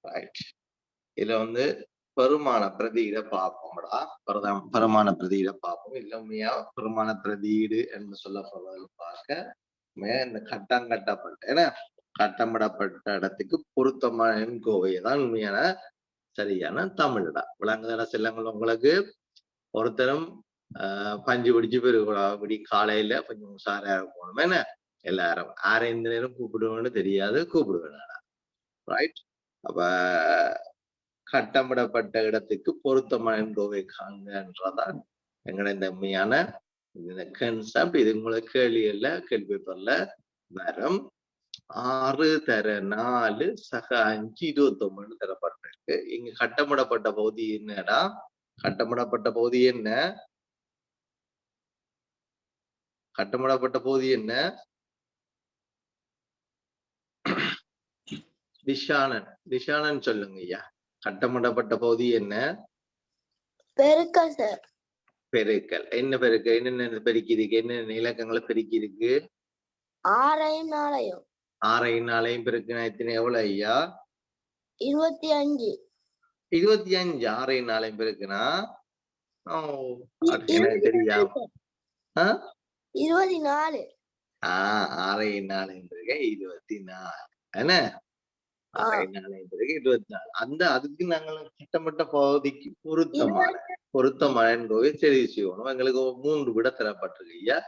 Right. இதுல வந்து பெருமான பிரதியிட பார்ப்போம்டா. பெருமான பிரதியிட பார்ப்போம். இல்லையா பெருமான பிரதியீடு என்று சொல்லப்படுவது பார்க்க இந்த கட்டம் கட்டப்பட்ட ஏன்னா கட்டமிடப்பட்ட இடத்துக்கு பொருத்தமான கோவைதான் உண்மையான சரியான தமிழ்டா. விளங்குதான செல்லங்கள் உங்களுக்கு? ஒருத்தரும் பஞ்சு பிடிச்சு பெருக்கூடாது காலையில கொஞ்சம் உஷாரா போகணும். என்ன எல்லாரும் ஆரை இந்த நேரம் கூப்பிடுவேன்னு தெரியாது, கூப்பிடுவேன். ரைட். அப்ப கட்டமிடப்பட்ட இடத்துக்கு பொருத்தமான கோவை காண்கன்றதான் எங்களை இந்த உண்மையான கன்செப்ட். இது உங்களுக்கு கேள்வியில கேள்வி பேப்பர்ல வரும். 6 தர 4 சக 5 29 தரப்பட்டிருக்கு. இங்க கட்டமிடப்பட்ட பகுதி என்னடா? கட்டமிடப்பட்ட பகுதி என்ன? கட்டமிடப்பட்ட பகுதி என்ன? திஷானன் சொல்லுங்க ஐயா. கட்டமிடப்பட்ட பகுதி என்ன? பெருக்கல் சார். பெருக்கல். என்ன பெருக்கல்? என்னென்ன பெருக்கி இருக்கு? என்னென்ன இலக்கங்களை பெருக்கி இருக்கு? 6ஐயும் 4ஐயும். 6ஐயும் 4ஐயும் பெருக்கினா எத்தனை? எவ்வளவு ஐயா? 25. 25. 6ஐயும் 4ஐயும் பெருக்கினா எனக்கு தெரியா? 24. 6ஐயும் 4ஐயும் பெருக்க 24. என்ன? 6ஐயும் 4ஐயும் பெருக்க 24. அந்த அதுக்கு நாங்கள் கட்டப்பட்ட பகுதிக்கு பொருத்தமான கோவை தெரிவு செய்யணும். எங்களுக்கு 3 விட தரப்பட்டிருக்கு ஐயா.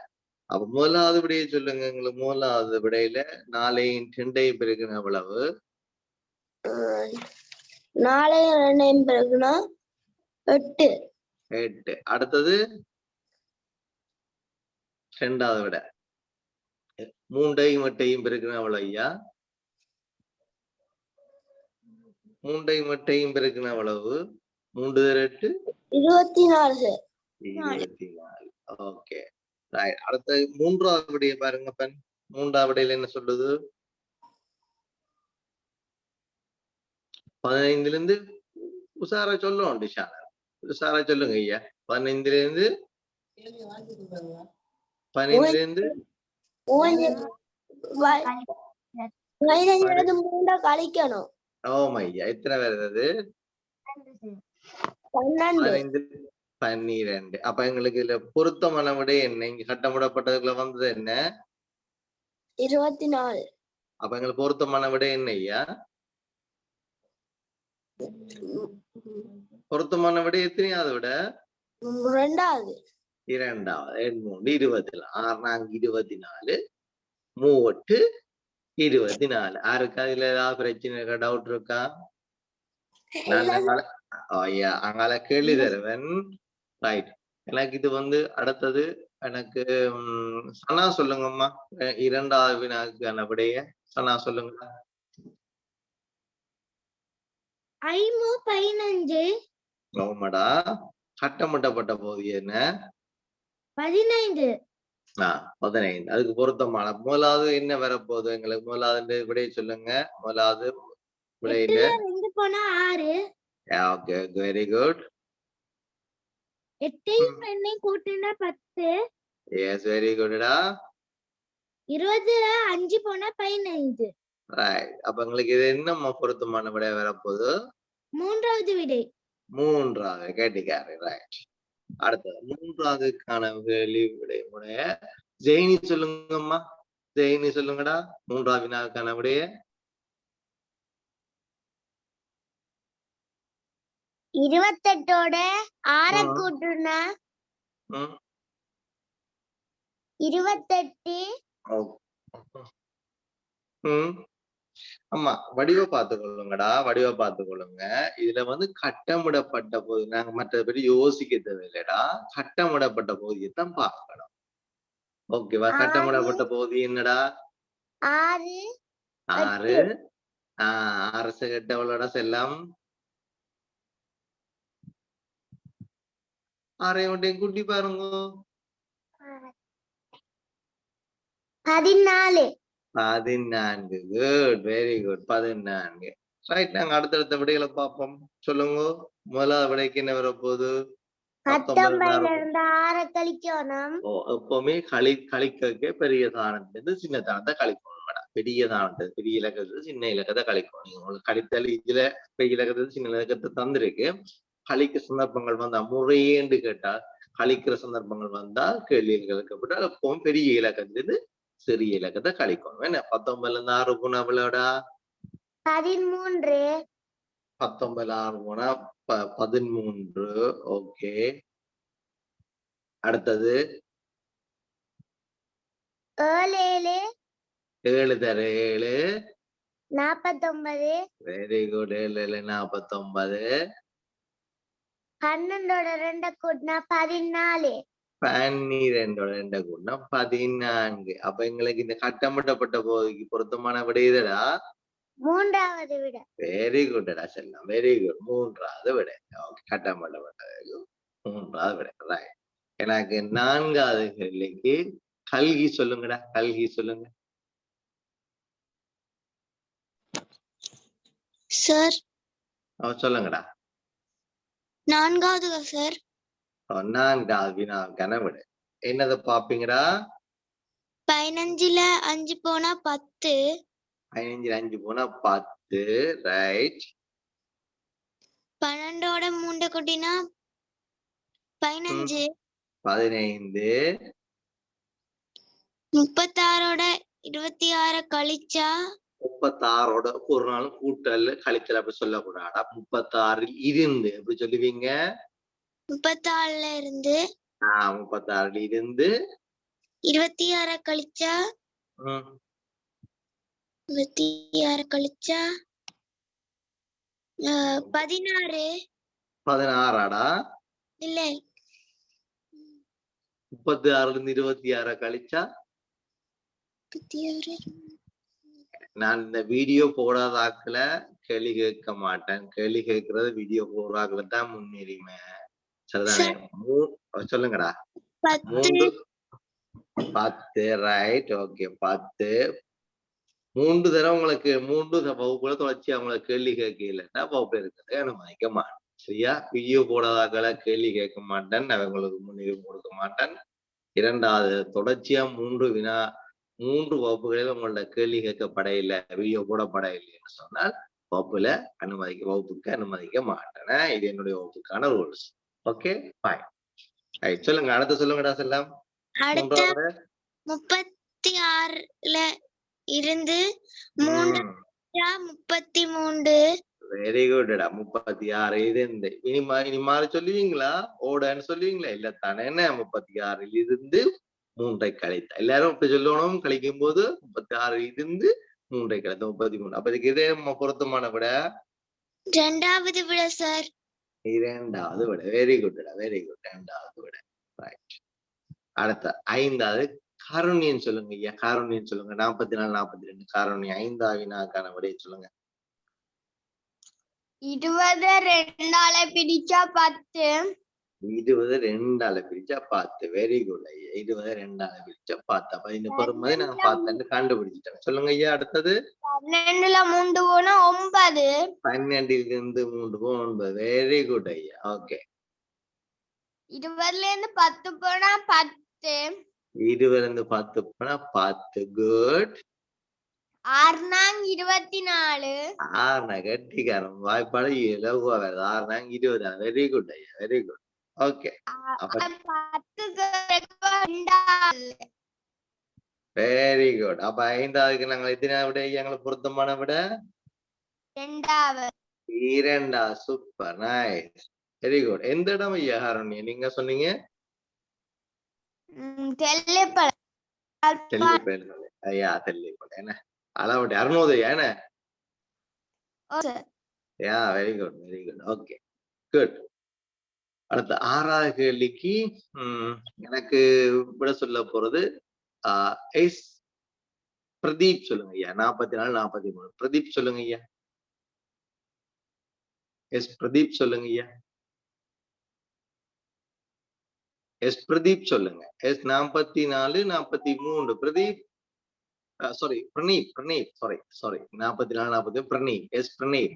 அப்ப முதலாவது விடையை சொல்லுங்க. எங்களுக்கு முதலாவது விடையில 4ஐயும் 2ஐயும் பெருக்கின எவ்வளவு? 4ஐயும் 2ஐயும் பெருக்கினா 8. அடுத்தது இரண்டாவது விட 3ஐயும் 8ஐயும் பெருக்கின எவ்வளவு ஐயா? 3ஐயும் 8ஐயும் பெருக்கின எவ்வளவு? 3 8 24. 24. ஓகே. அடுத்த மூன்றாவது விடைய பாருங்க. பெண் மூன்றாவது விடையில என்ன சொல்லுது? 15ல இருந்து உஷாரா சொல்லுவோம். டிஷான உஷாரா சொல்லுங்க ஐயா. 15ல இருந்து 3 கழிக்கணும். ஐயா எத்தனை வருது? 12. அப்ப எங்களுக்கு இதுல பொருத்தமான விட என்ன? இங்க கட்டமிடப்பட்டதுக்குள்ள வந்தது என்ன? 24. அப்ப எங்களுக்கு பொருத்தமான விட என்ன ஐயா? பொருத்தமான விட எத்தனையாவது விட? 2வது. 24. 24. 3 24. யாருக்கு அதுல ஏதாவது பிரச்சனை இருக்கா? டவுட் இருக்கா? ஐயா அங்கால கேள்வி தருவன். ரைட். எனக்கு இது வந்து அடுத்தது எனக்கு சனா சொல்லுங்கம்மா. 2வது வினாக்கான விடைய சனா சொல்லுங்க. 15. ஆமாடா. கட்டமிடப்பட்ட பகுதி என்ன? 15. 15. அதுக்கு பொருத்தமான முதலாவது என்ன வரப்போகுது? எங்களுக்கு முதலாவது விடைய சொல்லுங்க. முதலாவது விடையில 2 போனா 6. Okay, very good. 8ஐயும் 2ஐயும் கூட்டினா 10. எஸ், வெரி குட்டா. 20ல 5 போனா 15. ரைட். அப்ப உங்களுக்கு இது என்ன பொருத்தமான விடை வரப்போகுது? 3வது விடை. 3வது கேட்டிக்காரு. ரைட். அடுத்தது 3வதுக்கான கேள்வி விடை உடைய ஜெயினி சொல்லுங்கம்மா. ஜெயினி சொல்லுங்கடா. 3வது வினாக்கான விடைய 28ஓட 6 கூட்டுனா 28. ஆமா, வடிவ பார்த்துக்கொள்ளுங்கடா. வடிவ பார்த்துக்கொள்ளுங்க. இதுல வந்து கட்டமிடப்பட்ட போது நாங்க மற்றபடி யோசிக்க தேவையில்லடா. கட்டமிடப்பட்ட பகுதியைத்தான் பார்க்கணும். ஓகேவா? கட்டமிடப்பட்ட பகுதி என்னடா? 6. 6. 6 கட்ட எவ்வளோட செல்லம்? 6 மட்டும் கூட்டி பாருங்க. 14. 14. Good, very good. 14. ரைட். நாங்க அடுத்தடுத்த விடைகளை பார்ப்போம். சொல்லுங்க. முதலாவது விடைக்கு என்ன வரப்போகுது? 19ல இருந்து 6 கழிக்கணும். எப்பவுமே கழிக்க பெரிய தானத்துல இருந்து சின்ன தானத்தை கழிக்கணும் மேடம். பெரியதானது பெரிய இலக்கத்துல சின்ன இலக்கத்தை கழிக்கும். நீங்க உங்களுக்கு கழித்தல் இதுல பெரிய இலக்கத்துல சின்ன இலக்கத்தை தந்திருக்கு. கழிக்க சந்தர்ப்பங்கள் வந்தா முறையேன்னு கேட்டா கழிக்கிற சந்தர்ப்பங்கள் வந்தால் கேள்விகள் கேட்கப்பட்டால் எப்பவும் பெரிய இலக்கத்திலிருந்து சிறிய இலக்கத்தை கழிக்கணும். என்ன 19ல இருந்து 6 போனா எவ்வளோடா? 13. 19ல 6 போனா 13. ஓகே, அடுத்தது 7 7 தர 7 49. Very good. 7 49. 12ஓட 2 கூட்டினா 14. 12ஓட 2 கூட்டினா 14. அப்ப எங்களுக்கு இந்த கட்டமிடப்பட்ட பகுதிக்கு பொருத்தமான விடை எதுடா? 3வது விடை. வெரி குட்டடா செல்லம், வெரி குட். 3வது விடை. ஓகே, கட்டமிடப்பட்டது 3வது விடை. ரைட். எனக்கு 4வது கேள்விக்கு கல்கி சொல்லுங்கடா. கல்கி சொல்லுங்க சார். சொல்லுங்கடா. 4வது சார். 4வது வினாவுக்கான விடை என்னதை பாப்பீங்கடா? 15ல 5 போனா 10. 15ல 5 போனா 10. ரைட். 12ஓட 3 கூட்டினா 15. 15. 36ஓட 26 கழிச்சா 36ஓட ஒரு நாள் கூட்டல் கழித்தல் அப்படி சொல்லக்கூடாதா? 36ல் இருந்து எப்படி சொல்லுவீங்க? 34ல இருந்து 36ல் இருந்து 26 கழிச்சா 26 கழிச்சா 16. 16ஆடா? இல்ல 36ல இருந்து 26 கழிச்சா 26. நான் இந்த வீடியோ போடாத ஆக்கள கேள்வி கேட்க மாட்டேன். கேள்வி கேட்கறது வீடியோ போடுறாக்கள தான் முன்னுரிமை. சரிதானே? சொல்லுங்கடா. 3 10. ரைட். ஓகே, 10. 3 தடவை உங்களுக்கு 3 வகுப்புல தொடர்ச்சி அவங்கள கேள்வி கேட்க இல்லைன்னா வகுப்புல இருக்கிறத அனுமதிக்க மாட்டேன். சரியா? வீடியோ போடாதாக்கள கேள்வி கேட்க மாட்டேன். அவங்களுக்கு முன்னுரிமை கொடுக்க மாட்டேன். 2வது தொடர்ச்சியா 3 வகுப்புகளில் உங்களோட கேள்வி கேட்கப்பட இல்லை, வீடியோ போடப்பட இல்லைன்னு சொன்னால் வகுப்புக்கு அனுமதிக்க மாட்டேன். இது என்னுடைய வகுப்புக்கான ரூல்ஸ். Okay, fine. ரைட். சொல்லுங்க, அடுத்து சொல்லுங்கடா செல்லம். 36ல இருந்து 3 33. வெரி குட்டா. 36 இருந்து இனி மாறி சொல்லுவீங்களா? ஓடன்னு சொல்லுவீங்களா? இல்ல தானே. என்ன 36ல் இருந்து 3ஐ கழித்தா எல்லாரும் இப்படி சொல்லணும். கழிக்கும் போது 36ல் இருந்து 3ஐ கழித்த 33. அப்ப இதுக்கு இதே பொருத்தமான விட 2வது விட சார். 2வது விட. வெரி குட்டா, வெரி குட். 2வது விட. ரைட். அடுத்த 5வது காருண்யம் சொல்லுங்க ஐயா. காருண்யம் சொல்லுங்க. 44 42 காருண்யம் 5வது வினாக்கான விடையை சொல்லுங்க. 20 2ஆல பிரிச்சா 10. 20 2ஆல பிரிச்சா 10. வெரி குட் ஐயா. 20 2ஆல பிரிச்சா 10. அப்ப இந்த பெருமதி நான் பார்த்தேன்னு கண்டுபிடிச்சிட்டேன். சொல்லுங்க ஐயா. அடுத்தது 12ல 3 போனா 9. 12ல் இருந்து 3 போனா 9. வெரி குட் ஐயா. ஓகே. 20ல இருந்து 10 போனா 10. 20ல இருந்து 10 போனா 10. குட். 24. 6 கட்டிக்காரன் வாய்ப்பாடு இலகுவா வருது. 6 20. வெரி குட் ஐயா. Very good. ஓகே. அப்ப 10 வெரி குட். அப்ப 5வதுக்கு நாங்கள் எத்தனை விட எங்களுக்கு பொருத்தமான விட? 2வது. 2. Super, nice, very good. எந்த இடம் ஐயா காருண்யம் நீங்க சொன்னீங்க? தெல்லிப்பளை ஐயா. தெல்லிப்பளை என்ன அளவடி அருணோதயா என்ன? Yeah, very good, very good. Okay, good. அடுத்த 6வது கேள்விக்கு எனக்கு விட சொல்ல போறது எஸ் பிரதீப் சொல்லுங்க ஐயா. 44 43 பிரதீப் சொல்லுங்க ஐயா. எஸ் பிரதீப் சொல்லுங்க ஐயா. எஸ் பிரதீப் சொல்லுங்க. Yes 44 43 Pradeep. Sorry Praneep. Sorry 44 43 Praneep. Yes Praneep.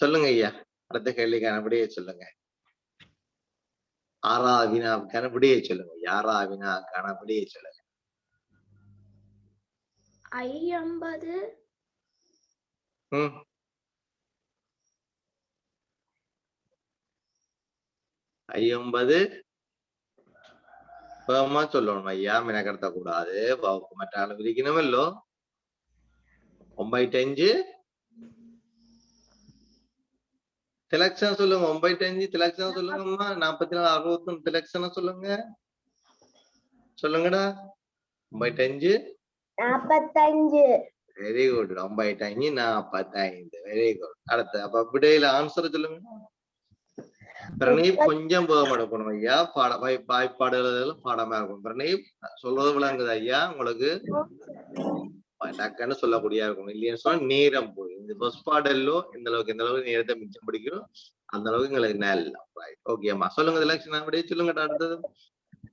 சொல்லுங்க ஐயா. அடுத்த கேள்விக்கான விடையை சொல்லுங்க. 6வது வினாவுக்கான விடையை சொல்லுங்க. 6வது வினாவுக்கான விடையை சொல்லுங்க. 50 50 வேகமா சொல்லணும் ஐயா, மெனக்கடத்த கூடாது. மற்ற ஆளு பிரிக்கணுமல்லோ. 9 திலக்ஷன் சொல்லுங்க. 9 திலக்ஷன் சொல்லுங்கம்மா. 44 61 திலக்ஷன சொல்லுங்க. சொல்லுங்கடா. 9 45 வெரி குட். 9 45 very good. அடுத்து அப்ப விடையில ஆன்சர் சொல்லுங்க. பிரணீப் கொஞ்சம் வேகம் எடுக்கணும் ஐயா. வாய்ப்பாடுகள் பாடமா இருக்கும். பிரணீப் சொல்றது விளங்குது ஐயா உங்களுக்கு? டக்குன்னு சொல்லக்கூடியா இருக்கும். இல்லைன்னு சொன்னா நேரம் போய் இந்த ஃபர்ஸ்ட் பாடல்லோ எந்த அளவுக்கு நேரத்தை மிச்சம் பிடிக்கும் அந்த அளவுக்கு எங்களுக்கு நல்லா. ஓகேம்மா சொல்லுங்க திலக்ஷனா. அப்படியே சொல்லுங்க. அடுத்தது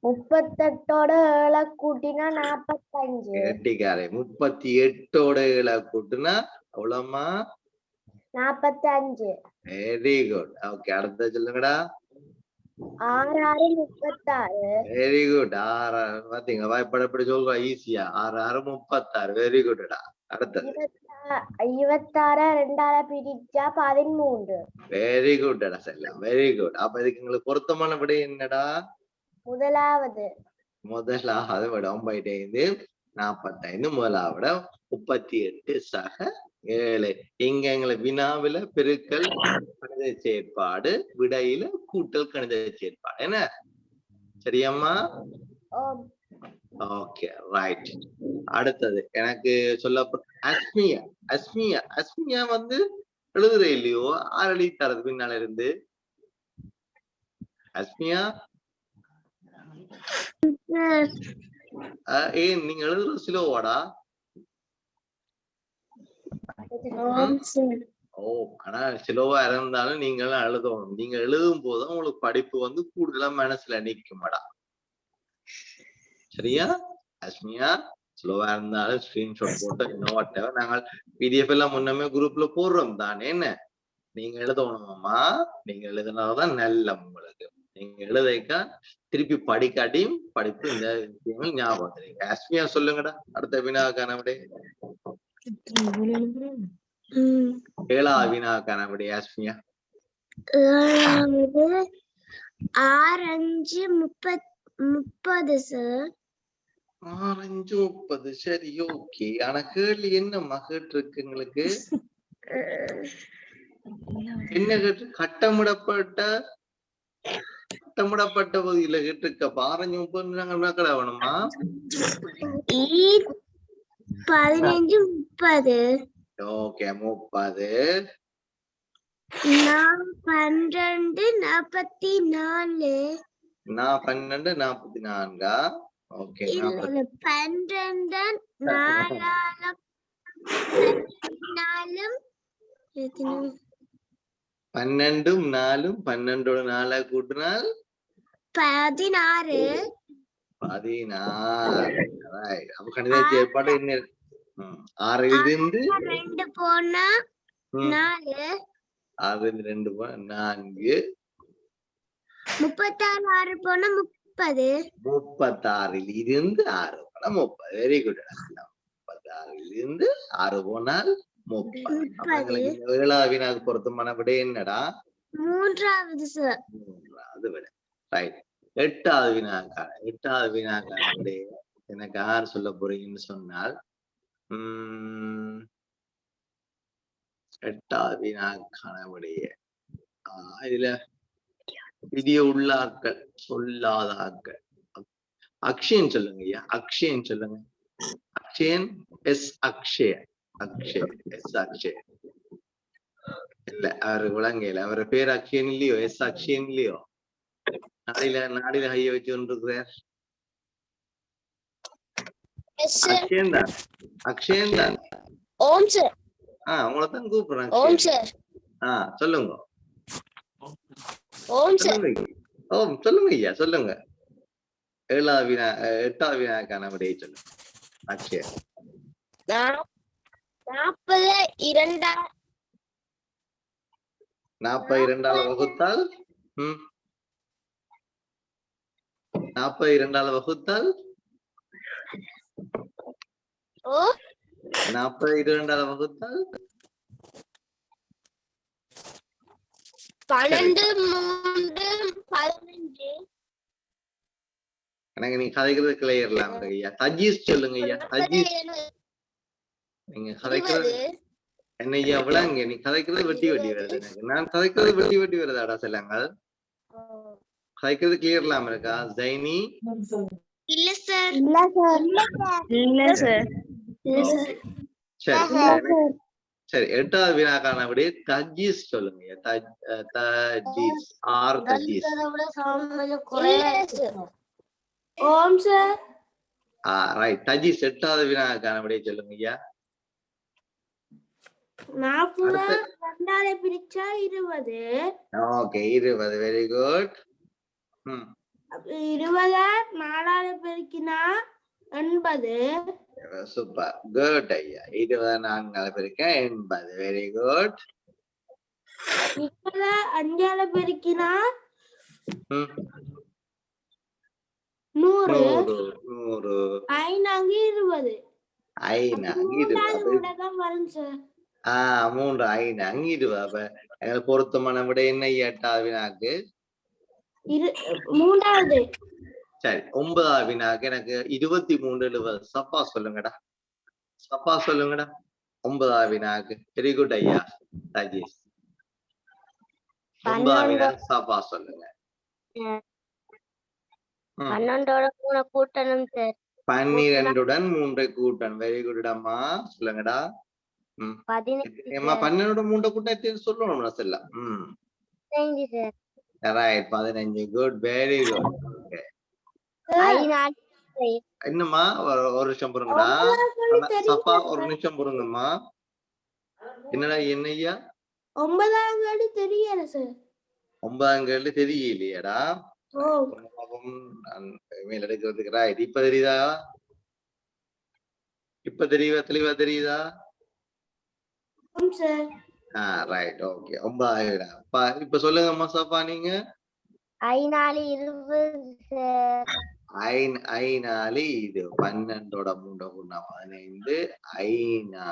38 7 கூட்டினா 45. கெட்டிக்காரே. 38 7 கூட்டினா எவ்வளவுமா? 45. Very good. ஓகே அடுத்தது சொல்லுங்கடா. 6 6 36. Very good. 6 பாத்தீங்க வாய்ப்பாடு எப்படி சொல்றா ஈஸியா. 6 6 36 வெரி குட்டா. அடுத்தது 26 2ஆல பிரிச்சா 13. வெரி குட்டடா செல்லம். Very good. அப்ப இதுக்கு உங்களுக்கு பொருத்தமான விடை என்னடா? முதலாவது விட 9 45 முதலாவிட 38 சக 7. இங்க எங்களுக்கு வினாவில பெருக்கல் கணித செயற்பாடு, விடையில கூட்டல் கணித செயற்பாடு. என்ன சரியம்மா? Okay right. அடுத்தது எனக்கு சொல்லப்பட்ட அஸ்மியா. அஸ்மியா வந்து எழுதுற இல்லையோ? ஆறு எழுதி தரது பின்னால இருந்து. அஸ்மியா ஏன் நீங்க எழுதுற சிலோவாடா? ஆனா சிலோவா இருந்தாலும் நீங்க எல்லாம் எழுதணும். நீங்க எழுதும் போது உங்களுக்கு படிப்பு வந்து கூடுதலா மனசுல நிக்குமாடா. சரியா அஸ்மியா? ஸ்லோவா இருந்தாலும் ஸ்கிரீன்ஷாட் போட்டு நாங்கள் பிடிஎஃப் எல்லாம் முன்னமே குரூப்ல போடுறோம் தானே. என்ன நீங்க எழுதணுமாமா? நீங்க எழுதுனாதான் நல்ல உங்களுக்கு. நீங்க எழுதைக்கா திருப்பி படிக்காட்டியும் படிப்பு இந்த விஷயங்கள் ஞாபகம். அஸ்மியா சொல்லுங்கடா. அடுத்த வினாக்கான விடை. 7ஆவது வினாக்கான விடை அஸ்மியா. 7 6 5 30 சார். 6 5 30 சரி ஓகே. ஆனா கேள்வி என்ன மகட் இருக்கு எங்களுக்கு? என்ன கேட்டு கட்டமிடப்பட்ட பகுதியில கேட்டிருக்க. 15 30 நாங்கள் வேணுமா? 15 30. ஓகே 30. 12 44. 12 44. ஓகே 12 4 12 4 12 4 கூட்டினால் 16. 16. அப்ப கணித செயற்பாடு என்ன? 6 இருந்து 2 போனா 4. 6 இருந்து 2 போனா 4. 36 6 போனா 30. 36 இருந்து 6 போனா 30. Very good. 36 இருந்து 6 போனால் 30. எங்களுக்கு 7ஆவது வினாக்கு பொருத்தமான விடை என்னடா? 3வது சார். 3வது விடை. ரைட். 8ஆவது வினாக்கான விடை எனக்கு யார் சொல்ல போறீங்கன்னு சொன்னால் 8ஆவது வினாக்கான விடைய இதுல விதிய உள்ளாக்கள் சொல்லாத ஆக்கள். அக்ஷயன் சொல்லுங்க ஐயா. அக்ஷயன் சொல்லுங்க. அக்ஷயன் எஸ் அக்ஷயன். எஸ் அக்ஷயன் இல்ல அவரு விளங்கையில. அவரு பேர் அக்ஷயன் இல்லையோ? எஸ் அக்ஷயன் இல்லையோ? நாடில கைய வச்சு கொண்டிருக்கிறார். அக்ஷயன் தான். அக்ஷயன் தான். ஓம் சார். உங்களைத்தான் கூப்பிடுறேன். ஓம் சார். சொல்லுங்க. ஓம் சார். ஓம் சொல்லுங்க ஐயா சொல்லுங்க. 8ஆவது வினாக்கான விடையை சொல்லுங்க. அக்ஷயன் 42 வகுத்தால் 42 வகுத்தால் 40 22 வகுத்தால் 12 3 15 எனக்கு நீ கதைக்கிறது கிளியர்லாம் ஐயா. தஜீஸ் சொல்லுங்க ஐயா. தஜீஸ் நீங்க கதைக்கிறது என்ன ஐயா விளங்க. நீ கதைக்கிறது வெட்டி வெட்டி வருது எனக்கு. நான் கதைக்கிறது வெட்டி வெட்டி வருதாடா சொல்லுங்க. கதைக்கிறது கிளியர்லாம் இருக்கா ஜைனி? இல்ல சார் சரி சரி 8வது வினாக்கான விட தஜீஸ் சொல்லுங்க. தஜீஸ் ஆர் தஜீஸ். ஓம் சார் ரைட். தஜீஸ் 8வது வினாக்கான விட சொல்லுங்க ஐயா. 40 2ஆல பிரிச்சா 20. Okay 20 very good. 20 4ஆல பெருக்கினா 80. சூப்பர் குட் ஐயா. 20 4ஆல பெருக்கினா 80 வெரி குட். 20 5ஆல பெருக்கினா 100. 100 5 20. 5 வரும் சார். 3 5 20. அப்ப எங்களுக்கு பொருத்தமான விட என்ன 8வது வினாக்கு? 3வது. சரி 9வது வினாக்கு எனக்கு 23 70. சப்பா சொல்லுங்கடா. சப்பா சொல்லுங்கடா 9வது வினாக்கு. வெரி குட் ஐயா ராஜேஷ். 9வது வினாக்கு சப்பா சொல்லுங்க. 12ஓட 3 கூட்டணும் சார். 12உடன் 3 கூட்டணும். வெரி குட் அம்மா சொல்லுங்கடா. 12 3 கூட்டம் சொல்லணும் செல்லம். 15 sir. Right 15 good very good. Okay என்னம்மா ஒரு நிமிஷம் பொறுங்கடா. சப்பா ஒரு நிமிஷம் பொறுங்கம்மா. என்னடா என்னய்யா 9ஆம் கேள்வி தெரியல சார். 9ஆம் கேள்வி தெரியலையாடா? மேல் எடுக்கிறதுக்கு ரைட். இப்ப தெரியுதா? இப்ப தெளிவா தெரியுதா? Right okay. 9வது இப்ப சொல்லுங்கம்மா சப்பா நீங்க. 5 20 சார். 5 இது 12ஓட 3 கூட்டினா 15. 5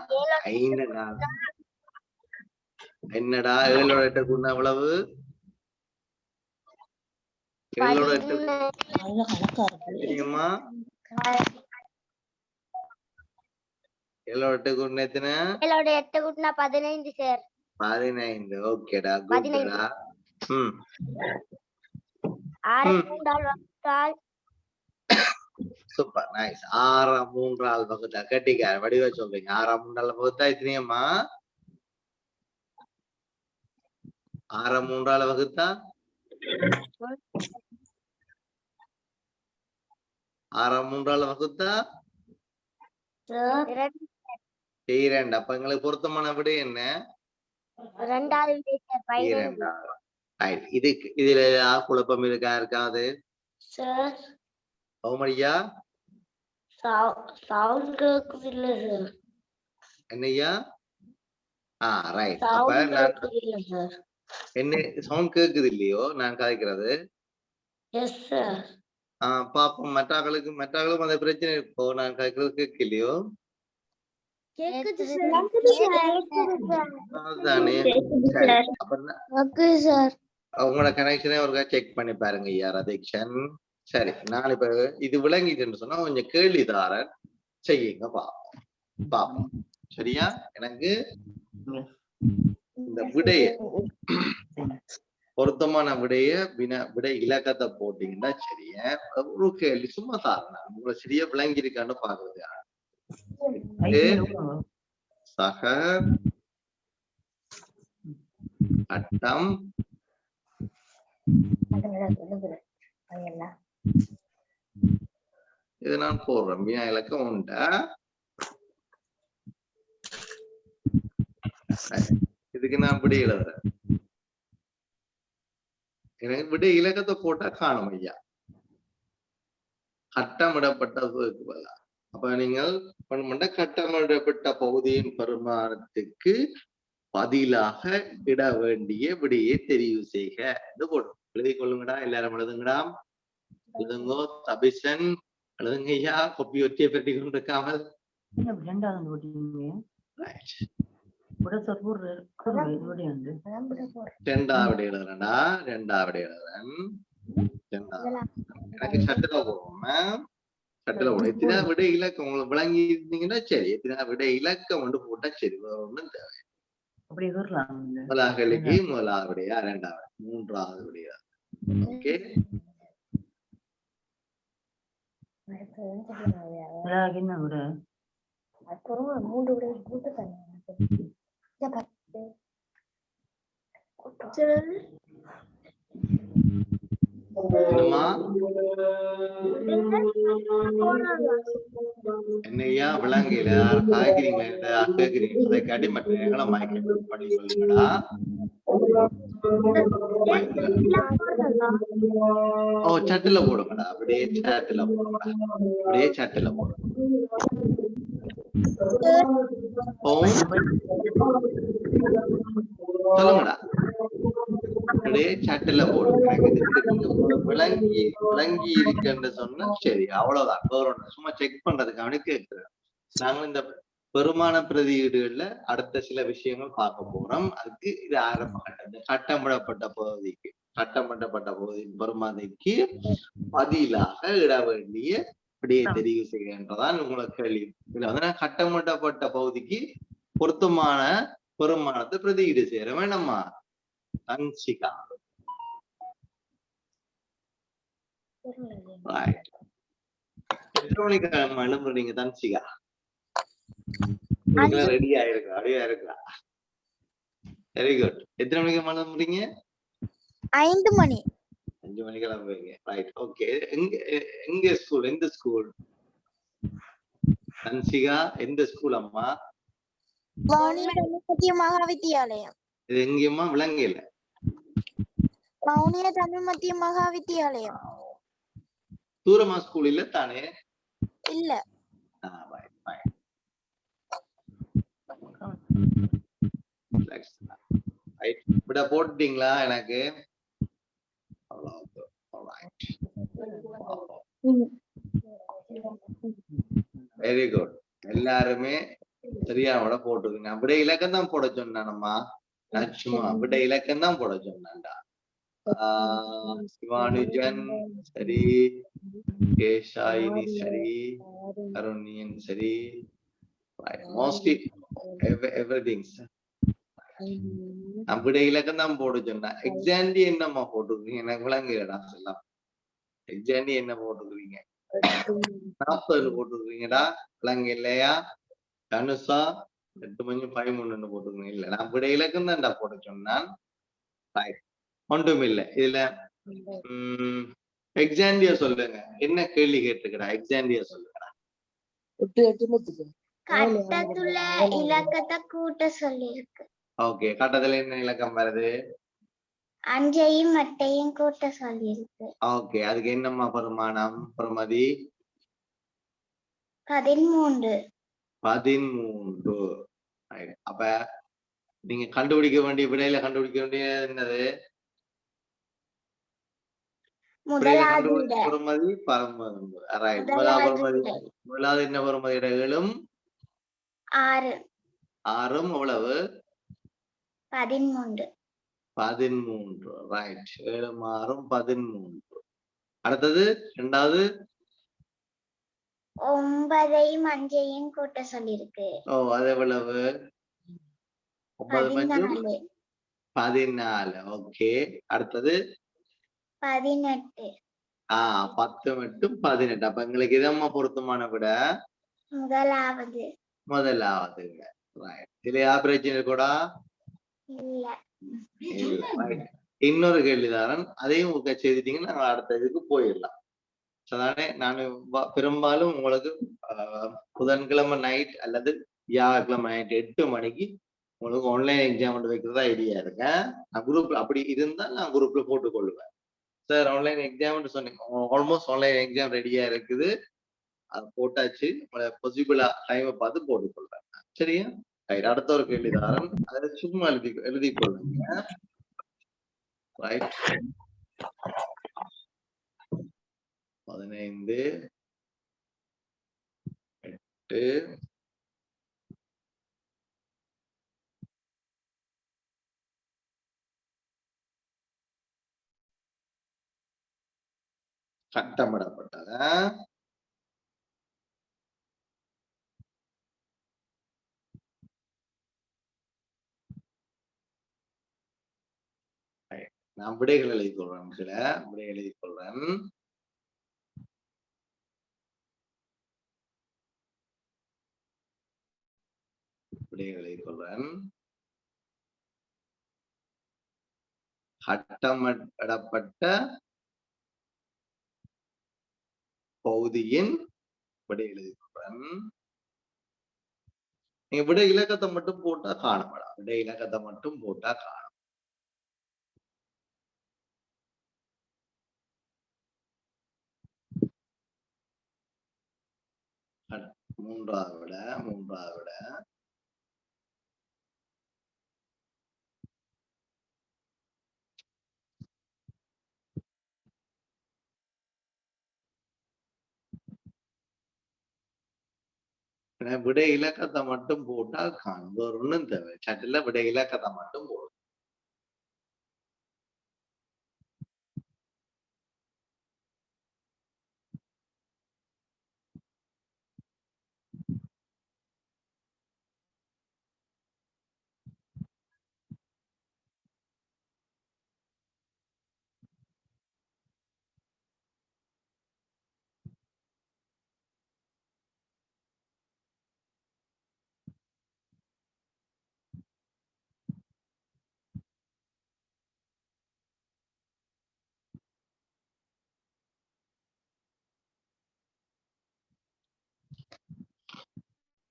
என்னடா 7ஓட 8 கூட்டினா எவ்வளவு? 7ஓட 8 தெரியுமா? 7ஓட 8 கூட்டினா எத்தனை? 7ஓட 8 கூட்டினா 15 சார். 15 ஓகேடா குட்டா. 6 3ஆல் வகுத்தால் சூப்பர் நைஸ். 6 3ஆல் வகுத்தா கட்டிக்கார வடிவா சொல்றீங்க. 6 3ஆல் வகுத்தா எத்தனையம்மா? 6 3ஆல் வகுத்தா 6 3ஆல் வகுத்தா 2. அப்ப எங்களுக்கு பொருத்தமான விட என்ன? 2வது விடை சார் 15. ரைட். இதுல குழப்பம் இருக்காது சார். ஓமரியா சவுண்ட் கேக்குது இல்ல சார். என்னய்யா? ரைட். அப்ப சவுண்ட் கேக்குது இல்ல சார். என்ன சவுண்ட் கேக்குது இல்லையோ நான் கதைக்கிறது? Yes sir. பாப்போம். மற்றவர்களும் அந்த பிரச்சனை இப்போ நான் கதைக்கிறது கேட்கலையோ? கேக்குது சார். அதுதானே. Okay sir. உங்களோட கனெக்ஷனே ஒரு செக் பண்ணி பாருங்க ஐயா ரதீக்ஷன். சரி நான் இப்ப இது விளங்கிட்டுன்னு சொன்னா கொஞ்சம் கேள்விதாரன் செய்யுங்க பாப்போம். சரியா? எனக்கு இந்த விடைய பொருத்தமான விடை இலக்கத்தை போட்டீங்கன்னா சரியா ஒரு கேள்வி சும்மா தாரணா உங்களை சரியா விளங்கி இருக்கான்னு பாக்குறது. சக அட்டம் இது நான் போடுறேன். வினா இலக்கம் உண்டா? இதுக்கு நான் விடை எழுதுறேன். எனக்கு விட இலக்கத்தை போட்டா காணும் ஐயா. கட்டமிடப்பட்டதுக்கு பதிலா அப்ப நீங்கள் கட்டமிடப்பட்ட பகுதியின் பெருமானத்துக்கு பதிலாக இட வேண்டிய விடையை தெரிவு செய்க என்று போடும். எழுதி கொள்ளுங்கடா. எல்லாரும் எழுதுங்கடா. எழுதுங்கோ. தபிசன் எழுதுங்க ஐயா. கொப்பி ஒட்டிய பெட்டி கொண்டிருக்காமல் ரெண்டாவது போட்டீங்க ரெண்டாவது எழுதுறேன்டா ரெண்டாவது எழுதுறேன் எனக்கு சட்டுல போடுவோம் சட்டுல போடும் எத்தனை விட இலக்கம் உங்களுக்கு விளங்கி இருந்தீங்கன்னா சரி எத்தனை விட இலக்கம் வந்து போட்டா சரி வேற ஒண்ணும் தேவை முதலாகலிக்கு முதலாவது விடையா ரெண்டாவது மூன்றாவது விடையா ஓகே என்னையா விளங்கல காய்கறிங்களா கேக்குறீங்க கடிமட்டு எங்களை மாய்க்க பண்ணி சொல்லுங்கடா ஓ சட்டுல போடுங்கடா அப்படியே சாட்டுல போடுங்கடா அப்படியே சாட்டுல போடுங்க சொல்லுங்கடா அப்படியே சாட்டுல போடுங்க விளங்கி விளங்கி இருக்குன்னு சொன்னா சரி அவ்வளவுதான் கவர்மெண்ட் சும்மா செக் பண்றதுக்காக கேட்கிறேன் நாங்க இந்த பெருமான பிரதியீடுகள்ல அடுத்த சில விஷயங்கள் பார்க்க போறோம் அதுக்கு இது ஆரம்ப கட்டம் கட்டமிடப்பட்ட பகுதிக்கு பெருமாதைக்கு பதிலாக இட வேண்டிய விடையை தெரிவு செய்கின்றதான் உங்களுக்கு கேள்வி இதுல வந்து நான் கட்டமிடப்பட்ட பகுதிக்கு பொருத்தமான பெருமானத்தை பிரதியீடு செய்யற வேண்டாமா தன்சிகா எத்தனை மணிக்கு எழுப்புறீங்க தன்சிகா ரெடியா இருக்கா ரெடியா இருக்கா வெரி குட் எத்தனை மணிக்கு எழுப்புறீங்க 5 மணி 5 மணிக்கு எழுப்புறீங்க ரைட் ஓகே எங்க ஸ்கூல் எந்த ஸ்கூல் தன்சிகா எந்த ஸ்கூல் அம்மா வவுனியா தமிழ் மகாவித்யாலயம் இது எங்கேயுமா விளங்கல வவுனியா தமிழ் மத்திய மகாவித்யாலயம் தூரமா ஸ்கூல் இல்ல தானே இல்ல விட போட்டுட்டீங்களா எனக்கு வெரி குட் எல்லாருமே சரியா விட போட்டுருங்க விட இலக்கம் தான் போட சொன்னானம்மா நச்சுமா விட இலக்கம் தான் போட சொன்னான்டா சிவானுஜன் சரி கேஷாயினி சரி கருணியன் சரி மோஸ்ட்லி எவ்ரிதிங் விட இலக்கம் தான் போட சொன்னேன் எக்ஸாண்டி என்னம்மா போட்டுருக்கீங்க எனக்கு விளங்கலடா எல்லாம் எக்ஸாண்டி என்ன போட்டுருக்கீங்க 40 போட்டுருக்கீங்கடா விளங்க இல்லையா தனுஷா 8:13 போட்டுருக்கீங்க இல்ல நான் விட இலக்கம் தான்டா போட சொன்னான் ஒன்றும் இல்லை இதுல எக்ஸாண்டியா சொல்லுங்க என்ன கேள்வி கேட்டுக்கடா எக்ஸாண்டியா சொல்லுங்கடா கட்டத்துல இலக்கத்தை கூட்ட சொல்லிருக்கு ஓகே கட்டத்துல என்ன இலக்கம் வருது 5ஐயும் 8ஐயும் கூட்ட சொல்லிருக்கு ஓகே அதுக்கு என்னம்மா பெருமானம் பெருமதி 13 அப்ப நீங்க கண்டுபிடிக்க வேண்டிய விடையில கண்டுபிடிக்க வேண்டிய என்னது பெருமதி 19 முதலாவது என்ன பெருமதி 7 6 எவ்வளவு 13 ரைட் 7 6 13 அடுத்தது இரண்டாவது 9ஐயும் 5ஐயும் கூட்ட சொல்லிருக்கு அது எவ்வளவு 9 14 ஓகே அடுத்தது 18 10 மட்டும் 18 அப்ப எங்களுக்கு இதம்மா பொருத்தமான விட முதலாவது இதுல பிரச்சனை கூட இன்னொரு கேள்விதாரன் அதையும் செய்துட்டீங்கன்னா நாங்க அடுத்த இதுக்கு போயிடலாம் அதானே நான் பெரும்பாலும் உங்களுக்கு புதன்கிழமை நைட் அல்லது வியாழக்கிழமை நைட் 8 மணிக்கு உங்களுக்கு ஆன்லைன் எக்ஸாம் வைக்கிறதா ஐடியா இருக்கேன் நான் குரூப்ல அப்படி இருந்தா நான் குரூப்ல போட்டுக்கொள்ளுவேன் சார் ஆன்லைன் எக்ஸாம் சொன்னீங்க ஆல்மோஸ்ட் ஆன்லைன் எக்ஸாம் ரெடியா இருக்குது அது போட்டாச்சு பாசிபிளா டைமை பார்த்து போட்டுக்கொள்வேன் சரியா அடுத்த ஒரு கேள்விதாரன் அதை சும்மா எழுதி கொள்ளுங்க ரைட் 15 8 கட்டமிடப்பட்டது. நான் விடைகள் எழுதி கொள்றேன். விடை எழுதி கொள்றேன். விடைகள் எழுதி கொள்றேன். கட்டமிடப்பட்ட பகுதியின் விடை எழுதி கொள்றேன். நீங்க விடை இலக்கத்தை மட்டும் போட்டா காணப்படா. விடை இலக்கத்தை மட்டும் போட்டா காணும். மூன்றாவது விட விடை இலக்கத்தை மட்டும் போட்டா காணும். வேற ஒண்ணும் தேவை. சட்டில விடை இலக்கத்தை மட்டும் போடும்.